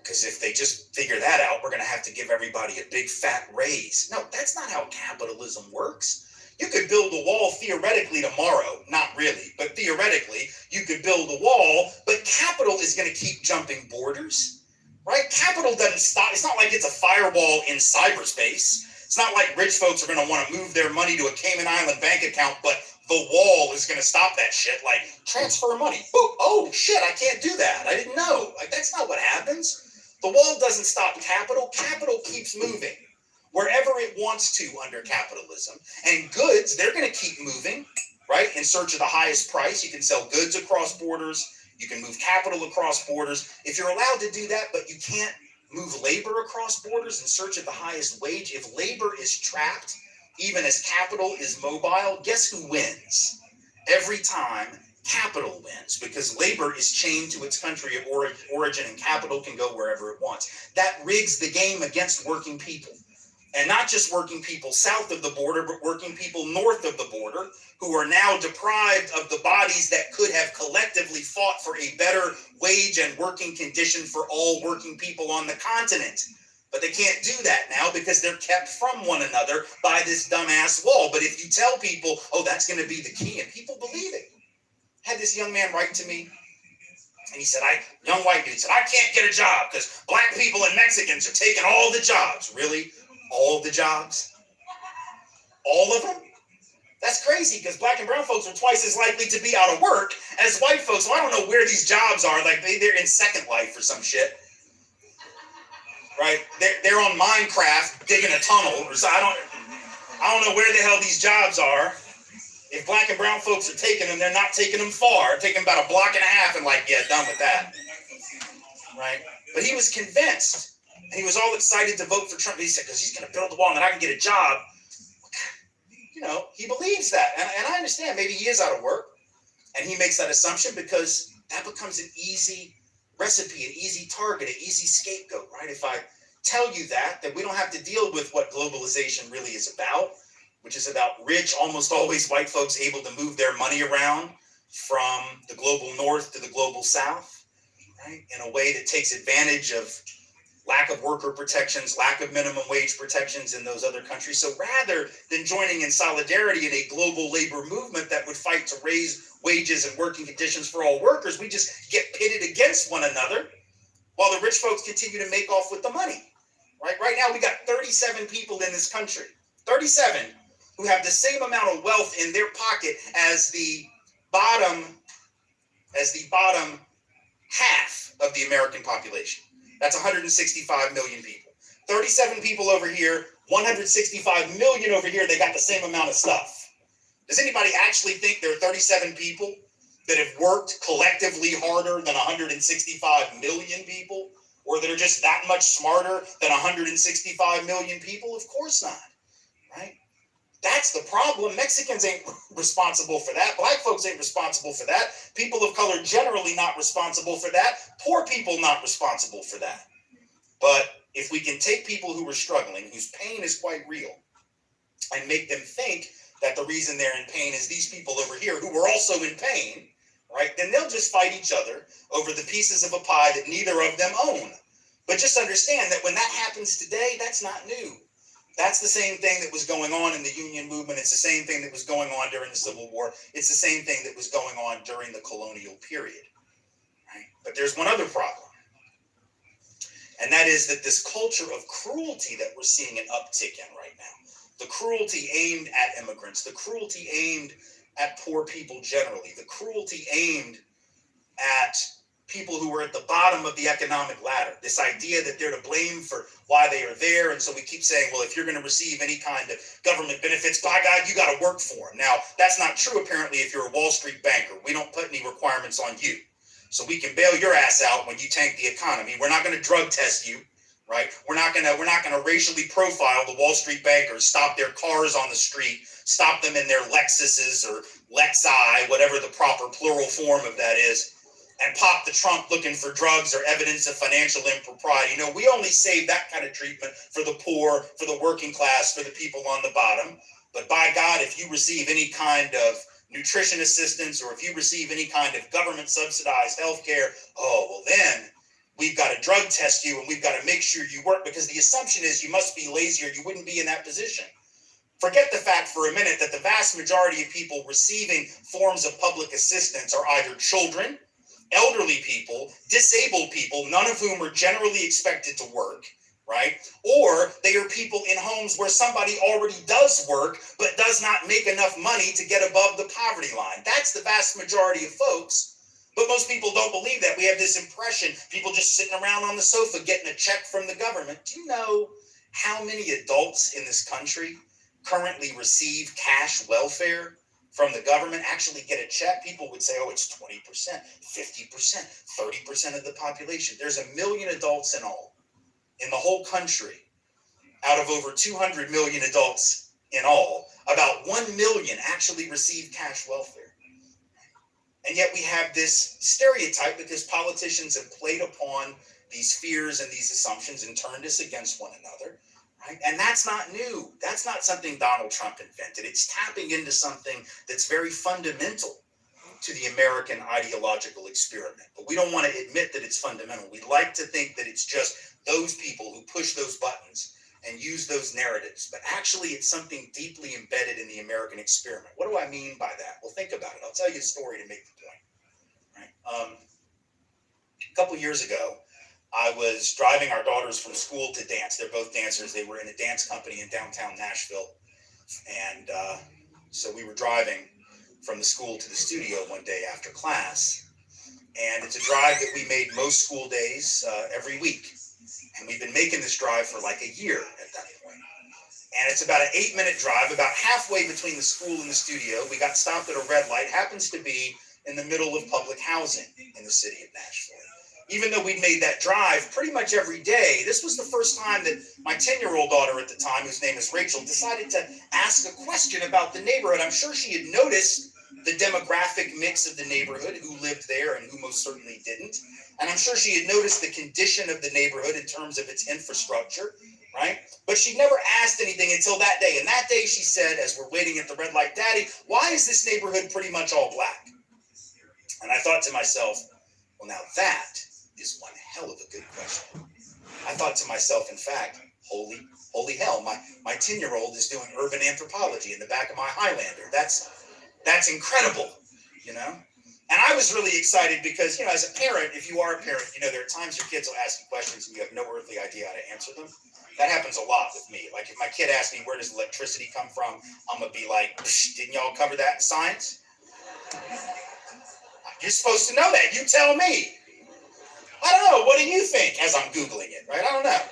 Because if they just figure that out, we're going to have to give everybody a big fat raise. No, that's not how capitalism works. You could build a wall theoretically tomorrow. Not really, but theoretically, you could build a wall, but capital is going to keep jumping borders, right? Capital doesn't stop. It's not like it's a firewall in cyberspace. It's not like rich folks are going to want to move their money to a Cayman Island bank account, but the wall is going to stop that shit. Like, transfer money. Oh, shit, I can't do that. I didn't know. Like, that's not what happens. The wall doesn't stop capital. Capital keeps moving wherever it wants to under capitalism. And goods, they're going to keep moving, right? In search of the highest price. You can sell goods across borders. You can move capital across borders. If you're allowed to do that, but you can't move labor across borders in search of the highest wage, if labor is trapped, even as capital is mobile, guess who wins? Every time, capital wins because labor is chained to its country of origin and capital can go wherever it wants. That rigs the game against working people. And not just working people south of the border, but working people north of the border who are now deprived of the bodies that could have collectively fought for a better wage and working condition for all working people on the continent. But they can't do that now because they're kept from one another by this dumbass wall. But if you tell people, oh, that's going to be the key, and people believe it. I had this young man write to me, and he said, young white dude said, I can't get a job because black people and Mexicans are taking all the jobs. Really? All the jobs? All of them? That's crazy because black and brown folks are twice as likely to be out of work as white folks. So I don't know where these jobs are. Like they're in Second Life or some shit. Right? They're on Minecraft digging a tunnel. Or so I don't know where the hell these jobs are. If black and brown folks are taking them, they're not taking them far. Taking about a block and a half and like, yeah, done with that. Right? But he was convinced And he was all excited to vote for Trump. He said, because he's going to build the wall and then I can get a job. You know, he believes that. And I understand maybe he is out of work. And he makes that assumption because that becomes an easy recipe, an easy target, an easy scapegoat, right? If I tell you that we don't have to deal with what globalization really is about, which is about rich, almost always white folks able to move their money around from the global north to the global south, right? In a way that takes advantage of lack of worker protections, lack of minimum wage protections in those other countries. So rather than joining in solidarity in a global labor movement that would fight to raise wages and working conditions for all workers, we just get pitted against one another while the rich folks continue to make off with the money. Right now, we got 37 people in this country, 37, who have the same amount of wealth in their pocket as the bottom half of the American population. That's 165 million people. 37 people over here, 165 million over here, they got the same amount of stuff. Does anybody actually think there are 37 people that have worked collectively harder than 165 million people? Or that are just that much smarter than 165 million people? Of course not, right? That's the problem. Mexicans ain't responsible for that. Black folks ain't responsible for that. People of color generally not responsible for that. Poor people not responsible for that. But if we can take people who are struggling, whose pain is quite real, and make them think that the reason they're in pain is these people over here who are also in pain, right? Then they'll just fight each other over the pieces of a pie that neither of them own. But just understand that when that happens today, that's not new. That's the same thing that was going on in the union movement. It's the same thing that was going on during the Civil War. It's the same thing that was going on during the colonial period, right? But there's one other problem. And that is that this culture of cruelty that we're seeing an uptick in right now, the cruelty aimed at immigrants, the cruelty aimed at poor people generally, the cruelty aimed at people who are at the bottom of the economic ladder, this idea that they're to blame for why they are there. And so we keep saying, well, if you're going to receive any kind of government benefits, by God, you got to work for them. Now, that's not true, apparently, if you're a Wall Street banker. We don't put any requirements on you. So we can bail your ass out when you tank the economy. We're not going to drug test you, right? We're not going to racially profile the Wall Street bankers, stop their cars on the street, stop them in their Lexuses or Lexi, whatever the proper plural form of that is, and pop the trunk looking for drugs or evidence of financial impropriety. You know, we only save that kind of treatment for the poor, for the working class, for the people on the bottom. But by God, if you receive any kind of nutrition assistance or if you receive any kind of government subsidized health care, oh, well then we've got to drug test you and we've got to make sure you work, because the assumption is you must be lazy or you wouldn't be in that position. Forget the fact for a minute that the vast majority of people receiving forms of public assistance are either children, elderly people, disabled people, none of whom are generally expected to work, right? Or they are people in homes where somebody already does work but does not make enough money to get above the poverty line. That's the vast majority of folks. But most people don't believe that. We have this impression, people just sitting around on the sofa getting a check from the government. Do you know how many adults in this country currently receive cash welfare from the government, actually get a check? People would say, oh, it's 20%, 50%, 30% of the population. There's 1 million adults in all, in the whole country. Out of over 200 million adults in all, about 1 million actually receive cash welfare. And yet we have this stereotype because politicians have played upon these fears and these assumptions and turned us against one another. Right? And that's not new. That's not something Donald Trump invented. It's tapping into something that's very fundamental to the American ideological experiment. But we don't want to admit that it's fundamental. We'd like to think that it's just those people who push those buttons and use those narratives. But actually, it's something deeply embedded in the American experiment. What do I mean by that? Well, think about it. I'll tell you a story to make the point. Right? A couple years ago, I was driving our daughters from school to dance. They're both dancers. They were in a dance company in downtown Nashville. And so we were driving from the school to the studio one day after class. And it's a drive that we made most school days every week. And we've been making this drive for like a year at that point. And it's about an 8-minute drive, about halfway between the school and the studio. We got stopped at a red light, happens to be in the middle of public housing in the city of Nashville. even though we'd made that drive pretty much every day, this was the first time that my 10-year-old daughter at the time, whose name is Rachel, decided to ask a question about the neighborhood. I'm sure she had noticed the demographic mix of the neighborhood, who lived there and who most certainly didn't. And I'm sure she had noticed the condition of the neighborhood in terms of its infrastructure, right? But she never asked anything until that day. And that day she said, as we're waiting at the red light, "Daddy, why is this neighborhood pretty much all black?" And I thought to myself, well, now that is one hell of a good question. I thought to myself, in fact, holy hell, my 10-year-old is doing urban anthropology in the back of my Highlander. That's incredible, you know? And I was really excited because, you know, as a parent, if you are a parent, you know, there are times your kids will ask you questions and you have no earthly idea how to answer them. That happens a lot with me. Like if my kid asks me, where does electricity come from? I'm going to be like, didn't y'all cover that in science? You're supposed to know that. You tell me. I don't know. What do you think as I'm Googling it, right? I don't know.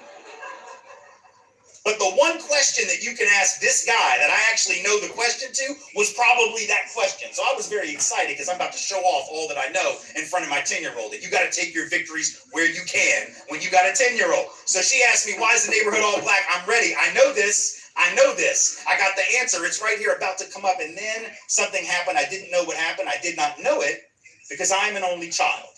But the one question that you can ask this guy that I actually know the question to was probably that question. So I was very excited because I'm about to show off all that I know in front of my 10-year-old. And you got to take your victories where you can when you got a 10-year-old. So she asked me, why is the neighborhood all black? I'm ready. I know this. I know this. I got the answer. It's right here about to come up. And then something happened. I didn't know what happened. I did not know it because I'm an only child.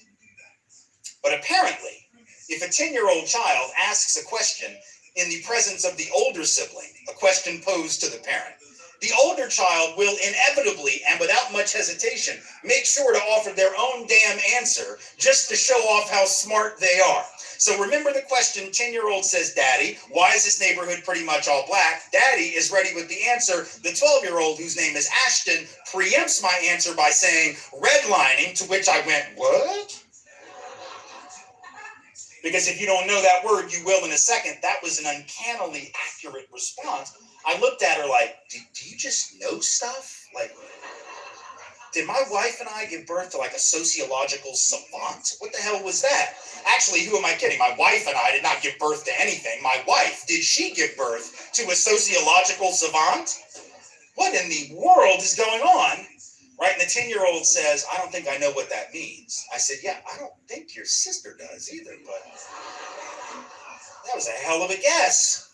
But apparently, if a 10-year-old child asks a question in the presence of the older sibling, a question posed to the parent, the older child will inevitably and without much hesitation make sure to offer their own damn answer just to show off how smart they are. So remember the question, 10-year-old says, "Daddy, why is this neighborhood pretty much all black?" Daddy is ready with the answer. The 12-year-old, whose name is Ashton, preempts my answer by saying, "Redlining," to which I went, "What?" Because if you don't know that word, you will in a second. That was an uncannily accurate response. I looked at her like, do you just know stuff? Like, did my wife and I give birth to like a sociological savant? What the hell was that? Actually, who am I kidding? My wife and I did not give birth to anything. My wife, did she give birth to a sociological savant? What in the world is going on? Right? And the 10-year-old says, "I don't think I know what that means." I said, "Yeah, I don't think your sister does either, but that was a hell of a guess."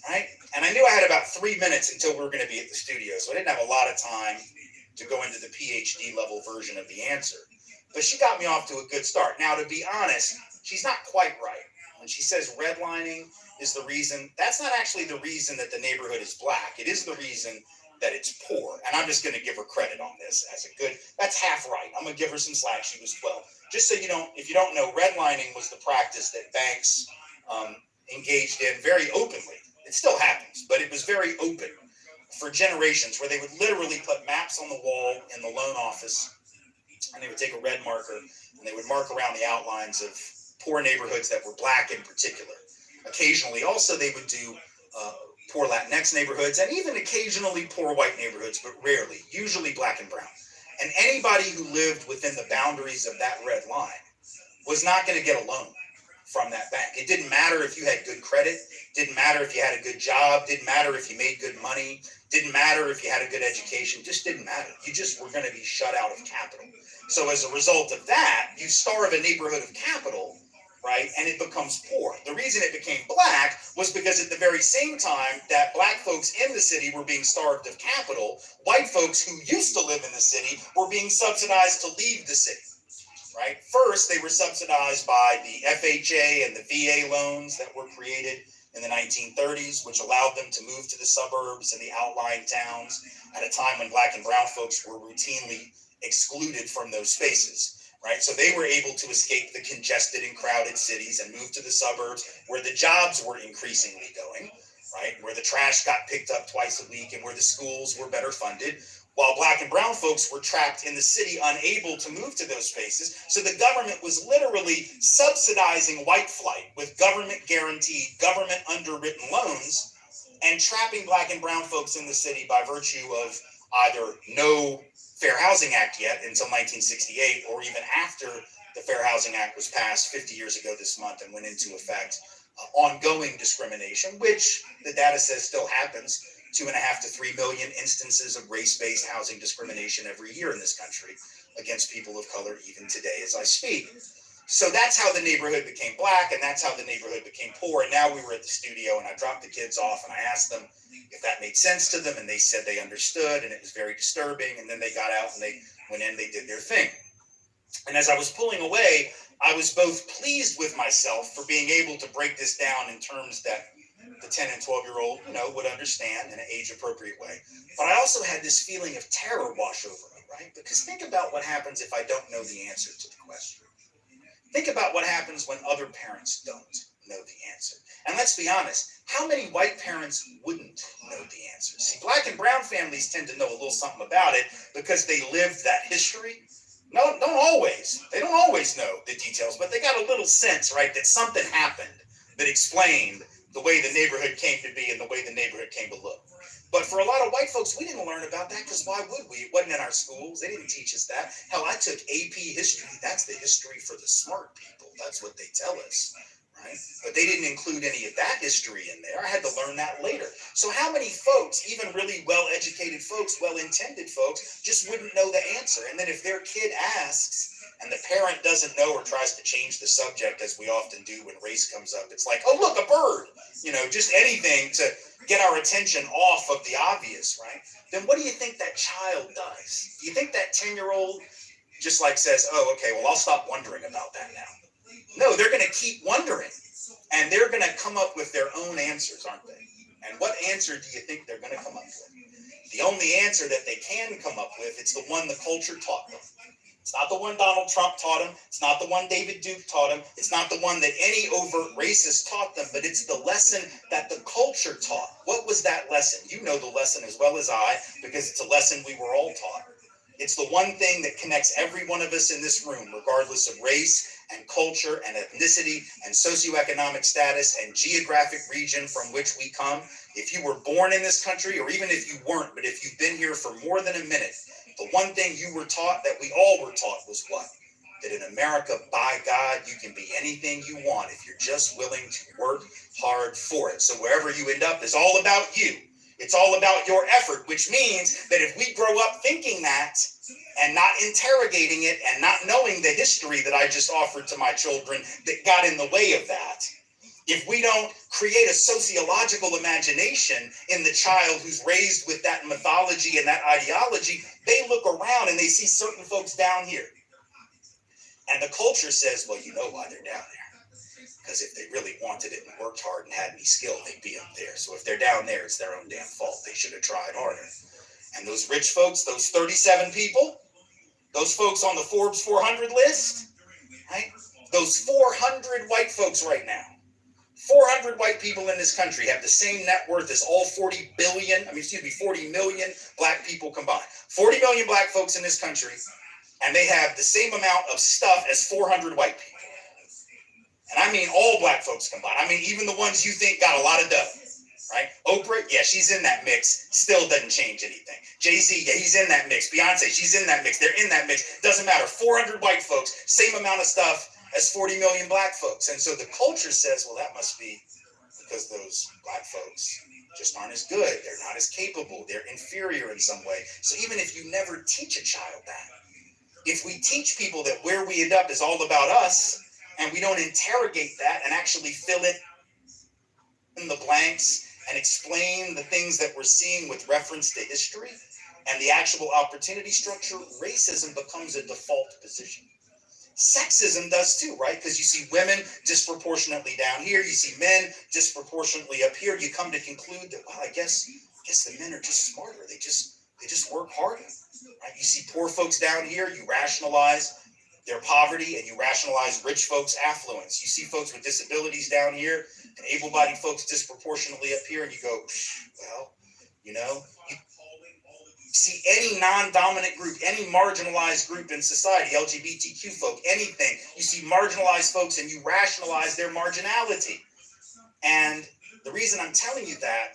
Right? And I knew I had about 3 minutes until we were going to be at the studio, so I didn't have a lot of time to go into the PhD level version of the answer. But she got me off to a good start. Now, to be honest, she's not quite right. When she says redlining is the reason, that's not actually the reason that the neighborhood is black. It is the reason that it's poor. And I'm just going to give her credit on this as a good, that's half right. I'm going to give her some slack. She was 12. Just so you don't, if you don't know, redlining was the practice that banks engaged in very openly. It still happens, but it was very open for generations, where they would literally put maps on the wall in the loan office, and they would take a red marker and they would mark around the outlines of poor neighborhoods that were black in particular. Occasionally also they would do poor Latinx neighborhoods, and even occasionally poor white neighborhoods, but rarely, usually black and brown. And anybody who lived within the boundaries of that red line was not going to get a loan from that bank. It didn't matter if you had good credit, didn't matter if you had a good job, didn't matter if you made good money, didn't matter if you had a good education, just didn't matter. You just were going to be shut out of capital. So as a result of that, you starve a neighborhood of capital, right? And it becomes poor. The reason it became black was because at the very same time that black folks in the city were being starved of capital, white folks who used to live in the city were being subsidized to leave the city, right? First, they were subsidized by the FHA and the VA loans that were created in the 1930s, which allowed them to move to the suburbs and the outlying towns at a time when black and brown folks were routinely excluded from those spaces. Right, so they were able to escape the congested and crowded cities and move to the suburbs where the jobs were increasingly going, right, where the trash got picked up twice a week and where the schools were better funded, while black and brown folks were trapped in the city, unable to move to those spaces. So the government was literally subsidizing white flight with government-guaranteed, government-underwritten loans and trapping black and brown folks in the city by virtue of either no Fair Housing Act yet until 1968, or even after the Fair Housing Act was passed 50 years ago this month and went into effect, ongoing discrimination, which the data says still happens, 2.5 to 3 million instances of race-based housing discrimination every year in this country against people of color, even today as I speak. So that's how the neighborhood became black, and that's how the neighborhood became poor. And now we were at the studio, and I dropped the kids off, and I asked them if that made sense to them, and they said they understood, and it was very disturbing. And then they got out, and they went in, they did their thing. And as I was pulling away, I was both pleased with myself for being able to break this down in terms that the 10 and 12-year-old, would understand in an age-appropriate way. But I also had this feeling of terror wash over me, right? Because think about what happens if I don't know the answer to the question. Think about what happens when other parents don't know the answer. And let's be honest, how many white parents wouldn't know the answer? See, black and brown families tend to know a little something about it because they lived that history. No, don't always. They don't always know the details, but they got a little sense, right, that something happened that explained the way the neighborhood came to be and the way the neighborhood came to look. But for a lot of white folks, we didn't learn about that because why would we? It wasn't in our schools. They didn't teach us that. Hell, I took AP history. That's the history for the smart people. That's what they tell us, right? But they didn't include any of that history in there. I had to learn that later. So how many folks, even really well-educated folks, well-intended folks, just wouldn't know the answer? And then if their kid asks, and the parent doesn't know or tries to change the subject, as we often do when race comes up, it's like, oh, look, a bird, just anything to get our attention off of the obvious, right? Then what do you think that child does? Do you think that 10-year-old just says, oh, okay, well, I'll stop wondering about that now? No, they're going to keep wondering, and they're going to come up with their own answers, aren't they? And what answer do you think they're going to come up with? The only answer that they can come up with, it's the one the culture taught them. It's not the one Donald Trump taught him. It's not the one David Duke taught him. It's not the one that any overt racist taught them, but it's the lesson that the culture taught. What was that lesson? You know the lesson as well as I, because it's a lesson we were all taught. It's the one thing that connects every one of us in this room, regardless of race and culture and ethnicity and socioeconomic status and geographic region from which we come. If you were born in this country, or even if you weren't, but if you've been here for more than a minute, the one thing you were taught, that we all were taught, was what? That in America, by God, you can be anything you want if you're just willing to work hard for it. So wherever you end up is all about you. It's all about your effort, which means that if we grow up thinking that and not interrogating it and not knowing the history that I just offered to my children that got in the way of that, if we don't create a sociological imagination in the child who's raised with that mythology and that ideology, they look around and they see certain folks down here. And the culture says, well, you know why they're down there. Because if they really wanted it and worked hard and had any skill, they'd be up there. So if they're down there, it's their own damn fault. They should have tried harder. And those rich folks, those 37 people, those folks on the Forbes 400 list, right? Those 400 white folks right now, 400 white people in this country have the same net worth as all 40 million black people combined. 40 million black folks in this country, and they have the same amount of stuff as 400 white people. And I mean all black folks combined. I mean even the ones you think got a lot of dough, right? Oprah, yeah, she's in that mix. Still doesn't change anything. Jay-Z, yeah, he's in that mix. Beyonce, she's in that mix. They're in that mix. Doesn't matter. 400 white folks, same amount of stuff as 40 million black folks. And so the culture says, well, that must be because those black folks just aren't as good. They're not as capable. They're inferior in some way. So even if you never teach a child that, if we teach people that where we end up is all about us, and we don't interrogate that and actually fill it in the blanks and explain the things that we're seeing with reference to history and the actual opportunity structure, racism becomes a default position. Sexism does too, right? Because you see women disproportionately down here, you see men disproportionately up here. You come to conclude that, well, I guess the men are just smarter. They just work harder, right? You see poor folks down here, you rationalize their poverty and you rationalize rich folks' affluence. You see folks with disabilities down here and able-bodied folks disproportionately up here, and you go, well, you see any non-dominant group, any marginalized group in society, LGBTQ folk, anything, you see marginalized folks and you rationalize their marginality. And the reason I'm telling you that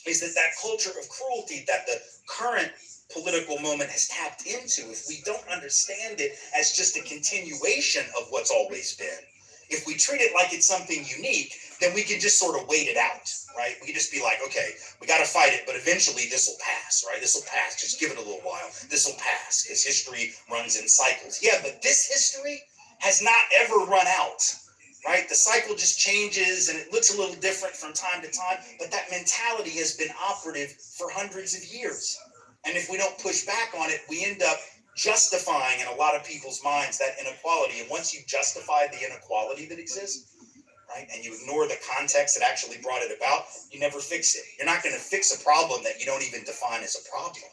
is that culture of cruelty that the current political moment has tapped into, if we don't understand it as just a continuation of what's always been, if we treat it like it's something unique, then we can just sort of wait it out, right? We can just be like, okay, we got to fight it, but eventually this will pass, right? This will pass. Just give it a little while. This will pass because history runs in cycles. Yeah, but this history has not ever run out, right? The cycle just changes and it looks a little different from time to time, but that mentality has been operative for hundreds of years. And if we don't push back on it, we end up justifying in a lot of people's minds that inequality. And once you justify the inequality that exists, right, and you ignore the context that actually brought it about, you never fix it. You're not going to fix a problem that you don't even define as a problem.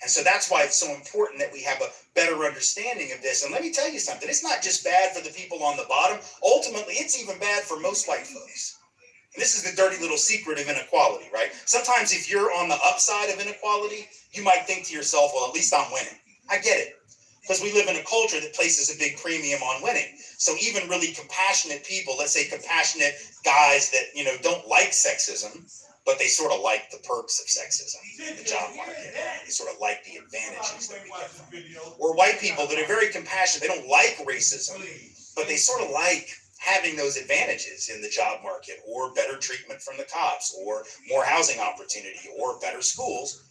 And so that's why it's so important that we have a better understanding of this. And let me tell you something, it's not just bad for the people on the bottom. Ultimately, it's even bad for most white folks. And this is the dirty little secret of inequality, right? Sometimes if you're on the upside of inequality, you might think to yourself, well, at least I'm winning. I get it. Because we live in a culture that places a big premium on winning. So even really compassionate people, let's say compassionate guys that, don't like sexism, but they sort of like the perks of sexism in the job market. They sort of like the advantages that we get from it. Or white people that are very compassionate. They don't like racism, but they sort of like having those advantages in the job market, or better treatment from the cops, or more housing opportunity, or better schools.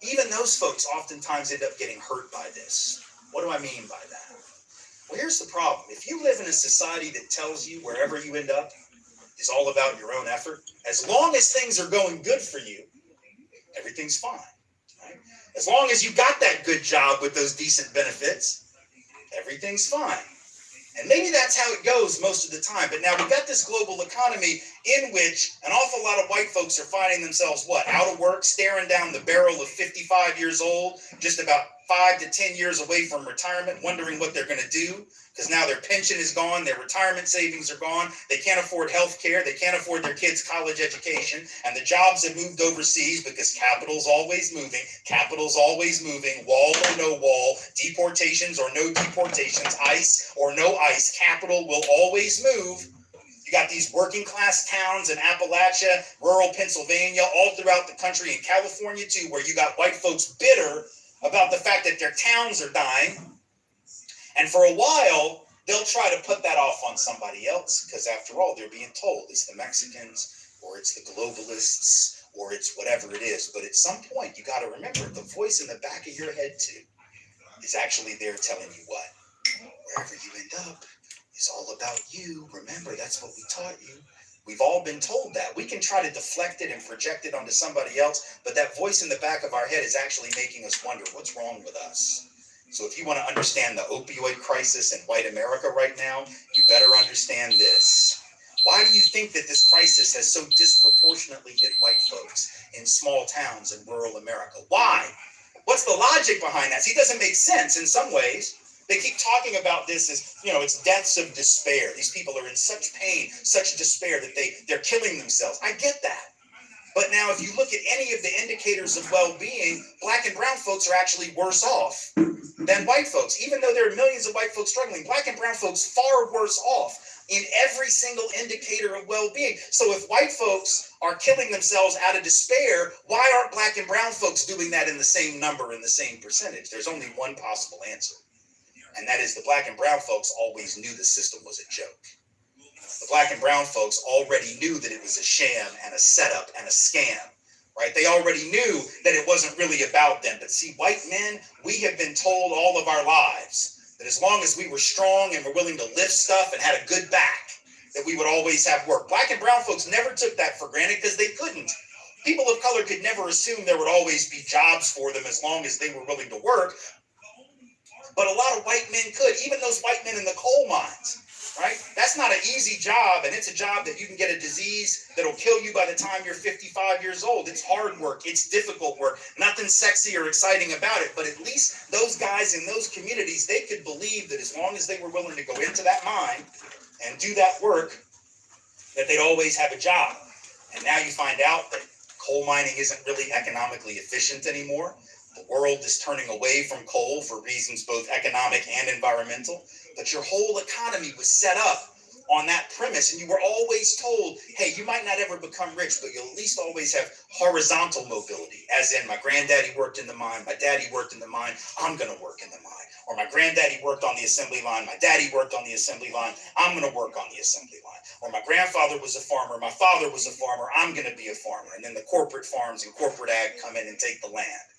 Even those folks oftentimes end up getting hurt by this. What do I mean by that? Well, here's the problem. If you live in a society that tells you wherever you end up is all about your own effort, as long as things are going good for you, everything's fine. Right? As long as you got that good job with those decent benefits, everything's fine. And maybe that's how it goes most of the time. But now we got this global economy in which an awful lot of white folks are finding themselves, out of work, staring down the barrel of 55 years old, just about 5 to 10 years away from retirement, wondering what they're going to do, because now their pension is gone, their retirement savings are gone, they can't afford health care, they can't afford their kids' college education, and the jobs have moved overseas because capital's always moving, wall or no wall, deportations or no deportations, ice or no ice, capital will always move. You got these working class towns in Appalachia, rural Pennsylvania, all throughout the country, in California too, where you got white folks bitter about the fact that their towns are dying. And for a while, they'll try to put that off on somebody else, because after all, they're being told it's the Mexicans, or it's the globalists, or it's whatever it is. But at some point, you got to remember, the voice in the back of your head too is actually there telling you what? Wherever you end up is all about you. Remember, that's what we taught you. We've all been told that. We can try to deflect it and project it onto somebody else, but that voice in the back of our head is actually making us wonder what's wrong with us. So if you want to understand the opioid crisis in white America right now, you better understand this. Why do you think that this crisis has so disproportionately hit white folks in small towns in rural America? Why? What's the logic behind that? See, it doesn't make sense in some ways. They keep talking about this as, it's deaths of despair. These people are in such pain, such despair that they're killing themselves. I get that. But now if you look at any of the indicators of well-being, black and brown folks are actually worse off than white folks. Even though there are millions of white folks struggling, black and brown folks far worse off in every single indicator of well-being. So if white folks are killing themselves out of despair, why aren't black and brown folks doing that in the same number, in the same percentage? There's only one possible answer. And that is the black and brown folks always knew the system was a joke. The black and brown folks already knew that it was a sham and a setup and a scam, right? They already knew that it wasn't really about them. But see, white men, we have been told all of our lives that as long as we were strong and were willing to lift stuff and had a good back, that we would always have work. Black and brown folks never took that for granted because they couldn't. People of color could never assume there would always be jobs for them as long as they were willing to work. But a lot of white men could, even those white men in the coal mines, right? That's not an easy job, and it's a job that you can get a disease that'll kill you by the time you're 55 years old. It's hard work. It's difficult work. Nothing sexy or exciting about it, but at least those guys in those communities, they could believe that as long as they were willing to go into that mine and do that work, that they'd always have a job. And now you find out that coal mining isn't really economically efficient anymore. The world is turning away from coal for reasons both economic and environmental. But your whole economy was set up on that premise, and you were always told, hey, you might not ever become rich, but you'll at least always have horizontal mobility, as in my granddaddy worked in the mine, my daddy worked in the mine, I'm going to work in the mine. Or my granddaddy worked on the assembly line, my daddy worked on the assembly line, I'm going to work on the assembly line. Or my grandfather was a farmer, my father was a farmer, I'm going to be a farmer. And then the corporate farms and corporate ag come in and take the land.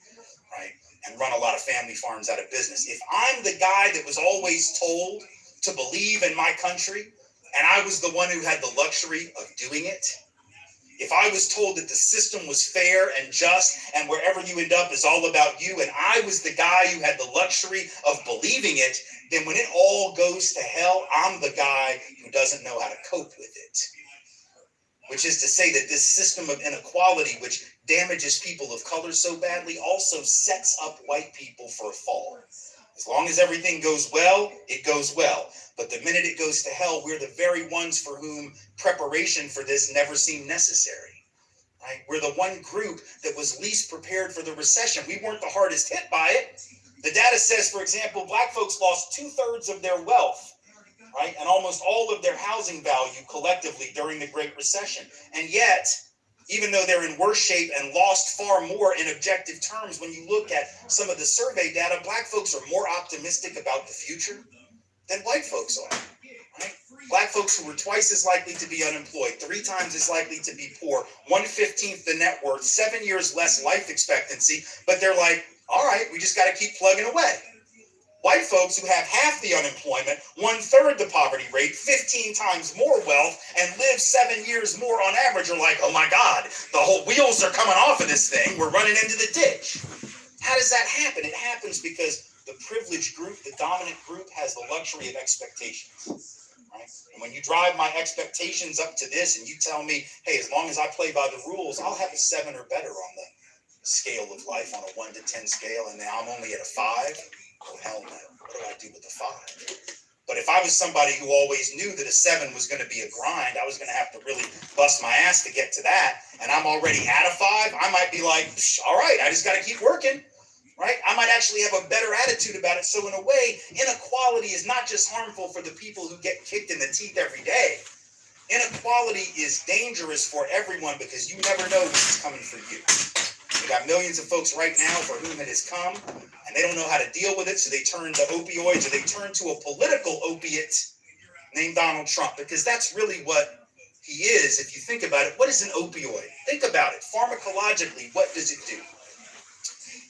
Right? and run a lot of family farms out of business. If I'm the guy that was always told to believe in my country, and I was the one who had the luxury of doing it, if I was told that the system was fair and just and wherever you end up is all about you, and I was the guy who had the luxury of believing it, then when it all goes to hell, I'm the guy who doesn't know how to cope with it. Which is to say that this system of inequality, which damages people of color so badly, also sets up white people for a fall. As long as everything goes well, it goes well. But the minute it goes to hell, we're the very ones for whom preparation for this never seemed necessary. Right? We're the one group that was least prepared for the recession. We weren't the hardest hit by it. The data says, for example, black folks lost 2/3 of their wealth, right, and almost all of their housing value collectively during the Great Recession. And yet, even though they're in worse shape and lost far more in objective terms, when you look at some of the survey data, black folks are more optimistic about the future than white folks are. Right? Black folks who were twice as likely to be unemployed, 3 times as likely to be poor, 1/15 the net worth, 7 years less life expectancy, but they're like, all right, we just got to keep plugging away. White folks who have half the unemployment, 1/3 the poverty rate, 15 times more wealth, and live 7 years more on average are like, oh my God, the whole wheels are coming off of this thing. We're running into the ditch. How does that happen? It happens because the privileged group, the dominant group, has the luxury of expectations. Right? And when you drive my expectations up to this and you tell me, hey, as long as I play by the rules, I'll have a 7 or better on the scale of life, on a 1 to 10 scale, and now I'm only at a 5. Oh, hell no. What do I do with the 5? But if I was somebody who always knew that a 7 was going to be a grind, I was going to have to really bust my ass to get to that, and I'm already at a 5, I might be like, all right, I just got to keep working. Right? I might actually have a better attitude about it. So in a way, inequality is not just harmful for the people who get kicked in the teeth every day. Inequality is dangerous for everyone because you never know what's coming for you. We got millions of folks right now for whom it has come, and they don't know how to deal with it, so they turn to opioids, or they turn to a political opiate named Donald Trump, because that's really what he is. If you think about it, what is an opioid? Think about it. Pharmacologically, what does it do?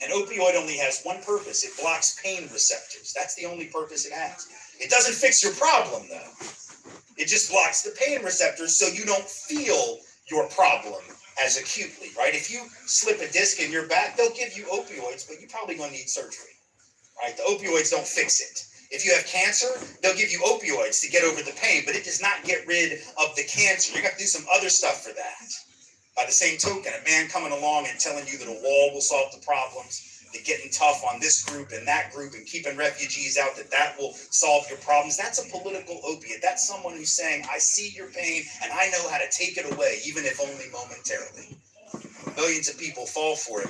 An opioid only has one purpose. It blocks pain receptors. That's the only purpose it has. It doesn't fix your problem, though. It just blocks the pain receptors so you don't feel your problem as acutely, right? If you slip a disc in your back, they'll give you opioids, but you're probably going to need surgery, right? The opioids don't fix it. If you have cancer, they'll give you opioids to get over the pain, but it does not get rid of the cancer. You're going to have to do some other stuff for that. By the same token, a man coming along and telling you that a wall will solve the problems, that getting tough on this group and that group and keeping refugees out, that will solve your problems, that's a political opiate. That's someone who's saying, I see your pain and I know how to take it away, even if only momentarily. Millions of people fall for it.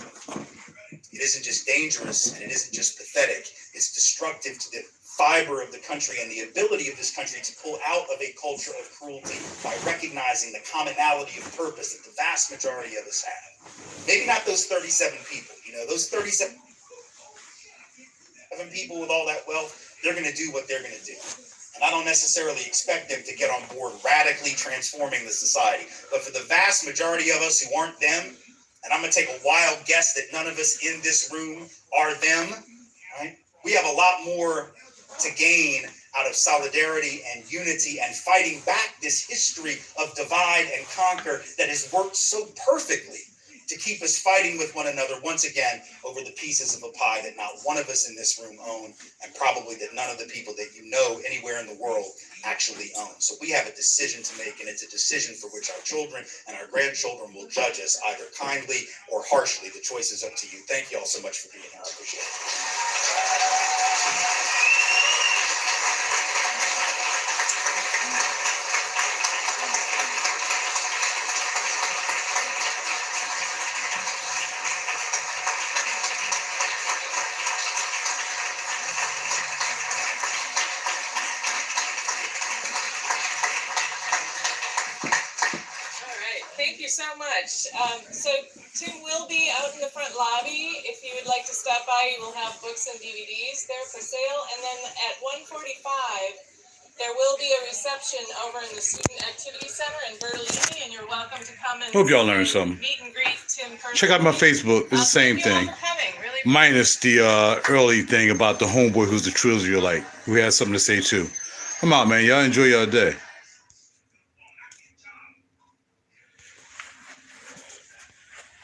It isn't just dangerous and it isn't just pathetic. It's destructive to the fiber of the country and the ability of this country to pull out of a culture of cruelty by recognizing the commonality of purpose that the vast majority of us have. Maybe not those 37 people, those 37 people with all that wealth, they're going to do what they're going to do. And I don't necessarily expect them to get on board radically transforming the society. But for the vast majority of us who aren't them, and I'm going to take a wild guess that none of us in this room are them, right? We have a lot more to gain out of solidarity and unity and fighting back this history of divide and conquer that has worked so perfectly to keep us fighting with one another once again over the pieces of a pie that not one of us in this room own, and probably that none of the people that you know anywhere in the world actually own. So we have a decision to make, and it's a decision for which our children and our grandchildren will judge us either kindly or harshly. The choice is up to you. Thank you all so much for being here. I appreciate it. Thank you so much. So Tim will be out in the front lobby. If you would like to stop by, you will have books and DVDs there for sale. And then at 1:45, there will be a reception over in the Student Activity Center in Bertolini, and you're welcome to come and Hope y'all learned something. meet and greet Tim personally. Check out my Facebook. It's the same thing. Thank you all for coming. Really minus the early thing about the homeboy who's the Trillialite, who has something to say too. I'm out, man. Y'all enjoy your day.